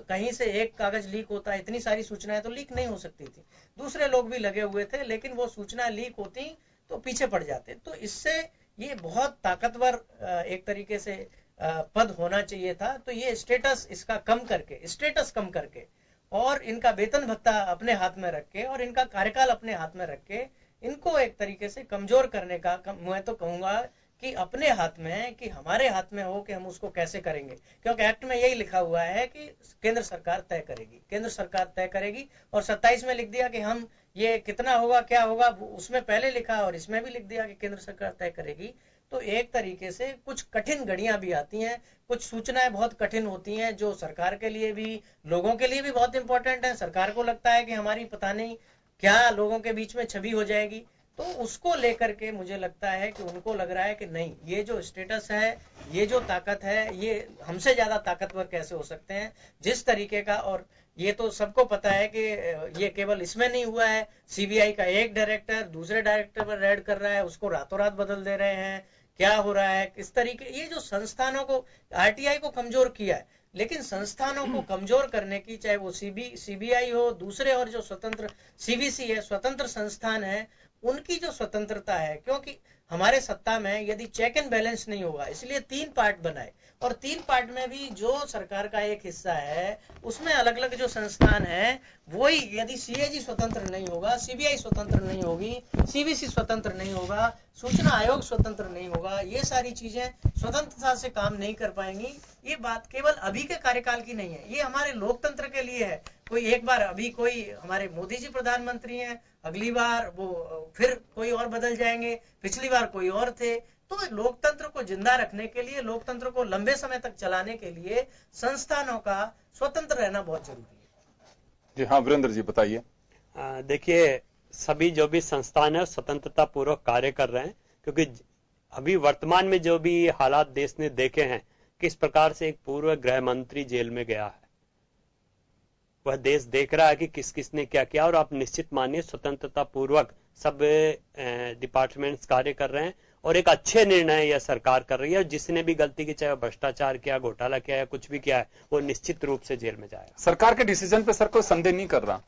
Speaker 7: कहीं से एक कागज लीक होता, इतनी सारी सूचनाएं तो लीक नहीं हो सकती थी। दूसरे लोग भी लगे हुए थे, लेकिन वो सूचना लीक होती तो पीछे पड़ जाते। तो इससे ये बहुत ताकतवर एक तरीके से पद होना चाहिए था। तो ये स्टेटस कम करके और इनका वेतन भत्ता अपने हाथ में रख के और इनका कार्यकाल अपने हाथ में रख के इनको एक तरीके से कमजोर करने का मैं तो कहूंगा कि अपने हाथ में है, कि हमारे हाथ में हो कि हम उसको कैसे करेंगे। क्योंकि एक्ट में यही लिखा हुआ है कि केंद्र सरकार तय करेगी और 27 में लिख दिया कि हम ये कितना होगा, क्या होगा, उसमें पहले लिखा और इसमें भी लिख दिया कि केंद्र सरकार तय करेगी। तो एक तरीके से कुछ कठिन घड़ियां भी आती हैं, कुछ सूचनाएं बहुत कठिन होती हैं, जो सरकार के लिए भी, लोगों के लिए भी बहुत इंपॉर्टेंट है। सरकार को लगता है कि हमारी पता नहीं क्या लोगों के बीच में छवि हो जाएगी, तो उसको लेकर के मुझे लगता है कि उनको लग रहा है कि नहीं, ये जो स्टेटस है, ये जो ताकत है, ये हमसे ज्यादा ताकतवर कैसे हो सकते हैं जिस तरीके का। और ये तो सबको पता है कि ये केवल इसमें नहीं हुआ है, सीबीआई का एक डायरेक्टर दूसरे डायरेक्टर पर रेड कर रहा है, उसको रातों रात बदल दे रहे हैं, क्या हो रहा है, किस तरीके, ये जो संस्थानों को, आरटीआई को कमजोर किया है, लेकिन संस्थानों को कमजोर करने की, चाहे वो सीबीआई हो, दूसरे और जो स्वतंत्र सीवीसी है, स्वतंत्र संस्थान है, उनकी जो स्वतंत्रता है, क्योंकि हमारे सत्ता में यदि चेक एंड बैलेंस नहीं होगा, इसलिए 3 पार्ट बनाए, और 3 पार्ट में भी जो सरकार का एक हिस्सा है उसमें अलग अलग जो संस्थान है, वही यदि सीएजी स्वतंत्र नहीं होगा, सीबीआई स्वतंत्र नहीं होगी, सीवीसी स्वतंत्र नहीं होगा, सूचना आयोग स्वतंत्र नहीं होगा, ये सारी चीजें स्वतंत्रता से काम नहीं कर पाएंगी। ये बात केवल अभी के कार्यकाल की नहीं है, ये हमारे लोकतंत्र के लिए है। कोई एक बार, अभी कोई हमारे मोदी जी प्रधानमंत्री हैं, अगली बार वो फिर कोई और बदल जाएंगे, पिछली बार कोई और थे। तो लोकतंत्र को जिंदा रखने के लिए, लोकतंत्र को लंबे समय तक चलाने के लिए संस्थानों का स्वतंत्र रहना बहुत जरूरी है।
Speaker 6: जी हाँ, वीरेंद्र जी बताइए।
Speaker 8: देखिए, सभी जो भी संस्थान है स्वतंत्रता पूर्वक कार्य कर रहे हैं, क्योंकि अभी वर्तमान में जो भी हालात देश ने देखे हैं किस प्रकार से एक पूर्व गृह मंत्री जेल में गया है। वह देश देख रहा है कि किस किसने क्या किया, और आप निश्चित मानिए स्वतंत्रता पूर्वक सब डिपार्टमेंट्स कार्य कर रहे हैं और एक अच्छे निर्णय यह सरकार कर रही है। और जिसने भी गलती की, चाहे वो भ्रष्टाचार किया, घोटाला किया या कुछ भी किया है, वो निश्चित रूप से जेल में जाएगा।
Speaker 6: सरकार के डिसीजन पे सर कोई संदेह नहीं कर रहा।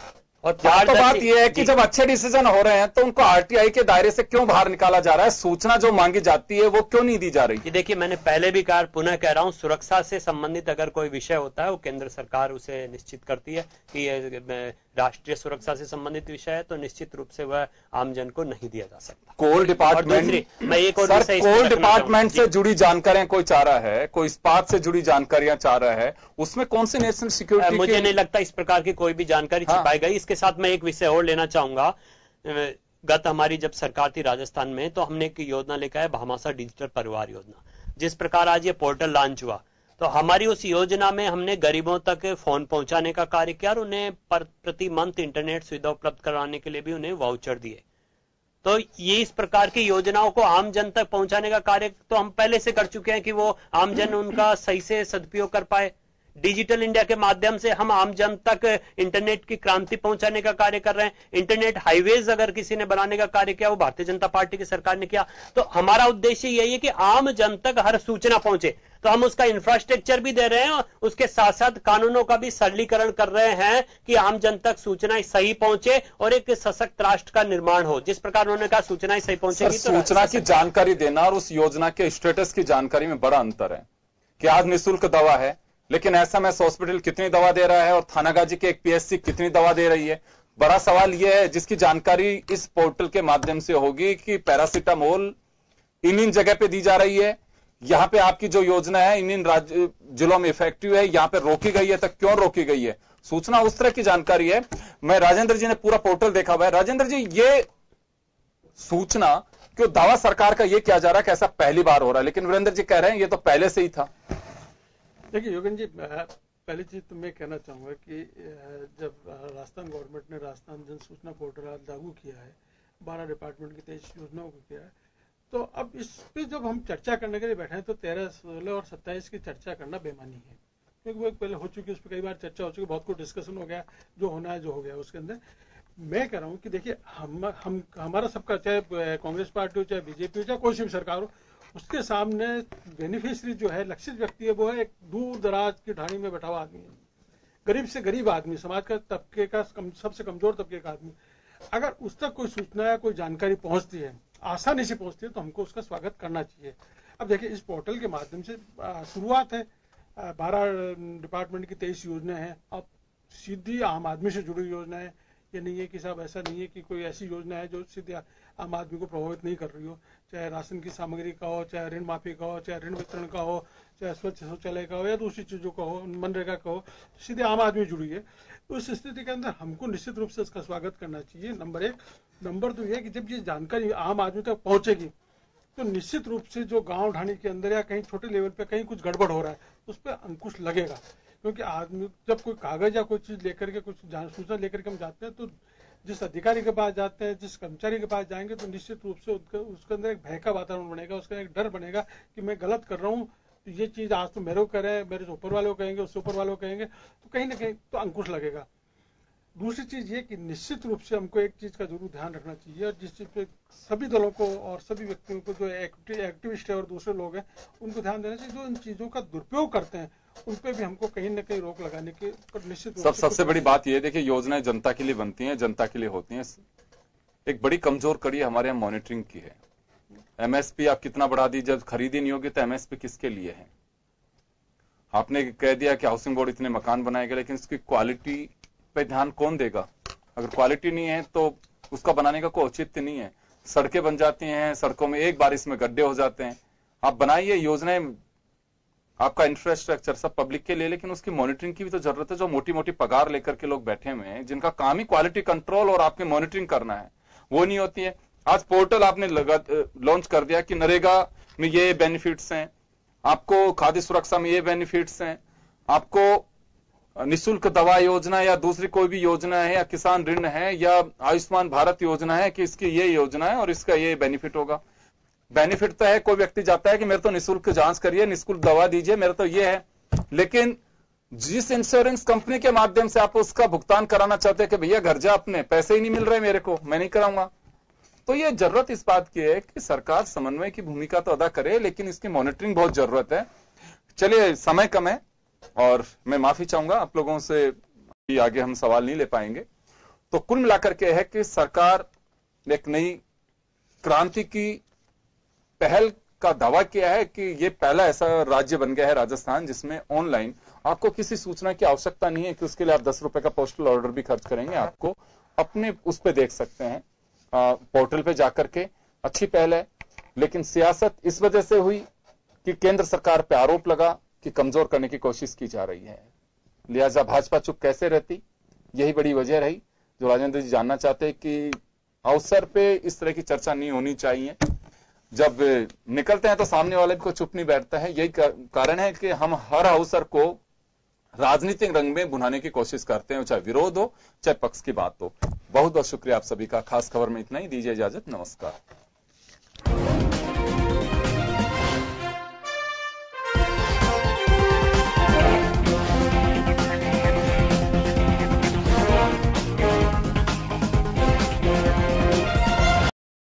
Speaker 6: और तो बात यह है कि जब अच्छे डिसीजन हो रहे हैं तो उनको आरटीआई के दायरे से क्यों बाहर निकाला जा रहा है? सूचना जो मांगी जाती है वो क्यों नहीं दी जा रही?
Speaker 8: देखिए, मैंने पहले भी कहा, पुनः कह रहा हूं, सुरक्षा से संबंधित अगर कोई विषय होता है वो केंद्र सरकार उसे निश्चित करती है कि ये राष्ट्रीय सुरक्षा से संबंधित विषय है, तो निश्चित रूप से वह आमजन को नहीं दिया जा सकता।
Speaker 6: कोल डिपार्टमेंट,
Speaker 8: मैं एक और
Speaker 6: कोल डिपार्टमेंट से जुड़ी जानकारियां कोई चाह रहा है, कोई इस्पात से जुड़ी जानकारियां चाह रहा है, उसमें कौन सी नेशनल सिक्योरिटी?
Speaker 8: मुझे नहीं लगता इस प्रकार की कोई भी जानकारी छिपाई गई। इसके साथ मैं एक विषय और लेना चाहूंगा। गत हमारी जब सरकार थी राजस्थान में, तो हमने एक योजना लेकर आए, भामाशाह डिजिटल परिवार योजना। जिस प्रकार आज ये पोर्टल लॉन्च हुआ, तो हमारी उस योजना में हमने गरीबों तक फोन पहुंचाने का कार्य किया और उन्हें प्रति मंथ इंटरनेट सुविधा उपलब्ध कराने के लिए भी उन्हें वाउचर दिए। तो ये इस प्रकार की योजनाओं को आम जन तक पहुंचाने का कार्य तो हम पहले से कर चुके हैं कि वो आम जन उनका सही से सदुपयोग कर पाए। डिजिटल इंडिया के माध्यम से हम आम जन तक इंटरनेट की क्रांति पहुंचाने का कार्य कर रहे हैं। इंटरनेट हाईवेज अगर किसी ने बनाने का कार्य किया, वो भारतीय जनता पार्टी की सरकार ने किया। तो हमारा उद्देश्य यही है कि आम जन तक हर सूचना पहुंचे। तो हम उसका इंफ्रास्ट्रक्चर भी दे रहे हैं और उसके साथ साथ कानूनों का भी सरलीकरण कर रहे हैं कि आम जन तक सूचनाएं सही पहुंचे और एक सशक्त राष्ट्र का निर्माण हो। जिस प्रकार उन्होंने कहा सूचनाएं सही पहुंचेगी, तो
Speaker 6: सूचना की जानकारी देना और उस योजना के स्टेटस की जानकारी में बड़ा अंतर है कि आज निःशुल्क दवा है, लेकिन एसएमएस हॉस्पिटल कितनी दवा दे रहा है और थानागाजी के एक पीएचसी कितनी दवा दे रही है। बड़ा सवाल यह है जिसकी जानकारी इस पोर्टल के माध्यम से होगी कि पैरासीटामोल इन जगह पे दी जा रही है, यहां पे आपकी जो योजना है इन राज्य जिलों में इफेक्टिव है, यहां पे रोकी गई है, तो क्यों रोकी गई है? सूचना उस तरह की जानकारी है। मैं राजेंद्र जी ने पूरा पोर्टल देखा हुआ है। राजेंद्र जी, ये सूचना क्यों दावा सरकार का ये किया जा रहा है कि ऐसा पहली बार हो रहा है, लेकिन वीरेंद्र जी कह रहे हैं ये तो पहले से ही था।
Speaker 9: देखिए योगेंद्र जी, पहली चीज तो मैं कहना चाहूंगा कि जब राजस्थान गवर्नमेंट ने राजस्थान जन सूचना पोर्टल लागू किया है, 12 डिपार्टमेंट की 23 योजनाओं को किया है, तो अब इस पे जब हम चर्चा करने के लिए बैठे हैं तो 13, 16 और 27 की चर्चा करना बेमानी है, क्योंकि वो पहले हो चुकी है, उस पर कई बार चर्चा हो चुकी, बहुत कुछ डिस्कशन हो गया, जो होना है जो हो गया उसके अंदर। मैं कह रहा हूँ कि देखिए हमारा सबका, चाहे कांग्रेस पार्टी हो, चाहे बीजेपी हो, चाहे कोई सी भी सरकार हो, उसके सामने बेनिफिशियरी जो है, लक्षित व्यक्ति है, वो है एक दूर दराज की ढाणी में बैठा हुआ आदमी है, गरीब से गरीब आदमी, समाज का तबके का सबसे कमजोर तबके का आदमी। अगर उस तक कोई सूचना या कोई जानकारी पहुंचती है, आसानी से पहुंचती है, तो हमको उसका स्वागत करना चाहिए। अब देखिए इस पोर्टल के माध्यम से शुरुआत है, 12 डिपार्टमेंट की 23 योजना है। अब सीधी आम आदमी से जुड़ी योजना है, ये नहीं है कि साहब ऐसा नहीं है कि कोई ऐसी योजना है जो सीधे आम आदमी को प्रभावित नहीं कर रही हो, चाहे राशन की सामग्री का हो, चाहे ऋण माफी का हो, चाहे ऋण वितरण का हो, चाहे स्वच्छ शौचालय का हो या दूसरी चीजों का हो, मनरेगा का हो, सीधे आम आदमी जुड़ी है। तो उस स्थिति के अंदर हमको निश्चित रूप से इसका स्वागत करना चाहिए, नंबर 1। नंबर 2 ये कि जब ये जानकारी आम आदमी तक पहुंचेगी तो निश्चित रूप से जो गांव ढाणी के अंदर या कहीं छोटे लेवल पे कहीं कुछ गड़बड़ हो रहा है उस पर अंकुश लगेगा। क्योंकि आदमी जब कोई कागज या कोई चीज लेकर के, कुछ सूचना लेकर के हम जाते हैं, तो जिस अधिकारी के पास जाते हैं, जिस कर्मचारी के पास जाएंगे, तो निश्चित रूप से उसके अंदर एक भय का वातावरण बनेगा, उसका एक डर बनेगा कि मैं गलत कर रहा हूँ, तो ये चीज आज तो मेरे को करे, मेरे से ऊपर वालों को कहेंगे, उससे ऊपर वालों को कहेंगे, तो कहीं ना कहीं तो अंकुश लगेगा। दूसरी चीज ये कि निश्चित रूप से हमको एक चीज का जरूर ध्यान रखना चाहिए, और जिस चीज पे सभी दलों को और सभी व्यक्तियों को, जो एक्टिविस्ट है और दूसरे लोग हैं, उनको ध्यान देना चाहिए, जो इन चीजों का दुरुपयोग करते हैं उन पे भी हमको कहीं ना कहीं रोक लगाने के निश्चित रूप से।
Speaker 6: सबसे बड़ी बात यह, देखिए योजनाएं जनता के लिए बनती हैं, जनता के लिए होती हैं। एक बड़ी कमजोर कड़ी हमारे यहाँ मॉनिटरिंग की है। एमएसपी आप कितना बढ़ा दी, जब खरीदी नहीं होगी तो एमएसपी किसके लिए है? आपने कह दिया कि हाउसिंग बोर्ड इतने मकान बनाएगा, लेकिन इसकी क्वालिटी पे ध्यान कौन देगा? अगर क्वालिटी नहीं है तो उसका बनाने का कोई औचित्य नहीं है। सड़कें बन जाती हैं, सड़कों में एक बारिश में गड्ढे हो जाते हैं। आप बनाइए योजनाएं, आपका इंफ्रास्ट्रक्चर सब पब्लिक के लिए, लेकिन उसकी मॉनिटरिंग की भी तो जरूरत है। जो मोटी मोटी पगार लेकर के लोग बैठे हुए हैं, जिनका काम ही क्वालिटी कंट्रोल और आपकी मॉनिटरिंग करना है, वो नहीं होती है। आज पोर्टल आपने लॉन्च कर दिया कि नरेगा में ये बेनिफिट्स हैं, आपको खाद्य सुरक्षा में ये बेनिफिट्स हैं, आपको निःशुल्क दवा योजना या दूसरी कोई भी योजना है, या किसान ऋण है, या आयुष्मान भारत योजना है कि इसकी ये योजना है और इसका ये बेनिफिट होगा। बेनिफिट तो है, कोई व्यक्ति जाता है कि मेरे तो निःशुल्क जांच करिए, निःशुल्क दवा दीजिए, मेरा तो ये है, लेकिन जिस इंश्योरेंस कंपनी के माध्यम से आप उसका भुगतान कराना चाहते हैं कि भैया घर जा, अपने पैसे ही नहीं मिल रहे मेरे को, मैं नहीं कराऊंगा। तो ये जरूरत इस बात की है कि सरकार समन्वय की भूमिका तो अदा करे, लेकिन इसकी मॉनिटरिंग बहुत जरूरत है। चलिए, समय कम है और मैं माफी चाहूंगा आप लोगों से, आगे हम सवाल नहीं ले पाएंगे। तो कुल मिलाकर के है कि सरकार ने एक नई क्रांति की पहल का दावा किया है कि ये पहला ऐसा राज्य बन गया है राजस्थान जिसमें ऑनलाइन आपको किसी सूचना की आवश्यकता नहीं है कि उसके लिए आप 10 रुपए का पोस्टल ऑर्डर भी खर्च करेंगे, आपको अपने उस पे देख सकते हैं पोर्टल पे जाकर के। अच्छी पहल है, लेकिन सियासत इस वजह से हुई कि केंद्र सरकार पे आरोप लगा कि कमजोर करने की कोशिश की जा रही है, लिहाजा भाजपा चुप कैसे रहती, यही बड़ी वजह रही। जो राजेंद्र जी जानना चाहते कि अवसर पे इस तरह की चर्चा नहीं होनी चाहिए, जब निकलते हैं तो सामने वाले को चुप नहीं बैठता है। यही कारण है कि हम हर अवसर को राजनीतिक रंग में बुनाने की कोशिश करते हैं, चाहे विरोध हो चाहे पक्ष की बात हो। बहुत बहुत शुक्रिया आप सभी का। खास खबर में इतना ही, दीजिए इजाजत, नमस्कार।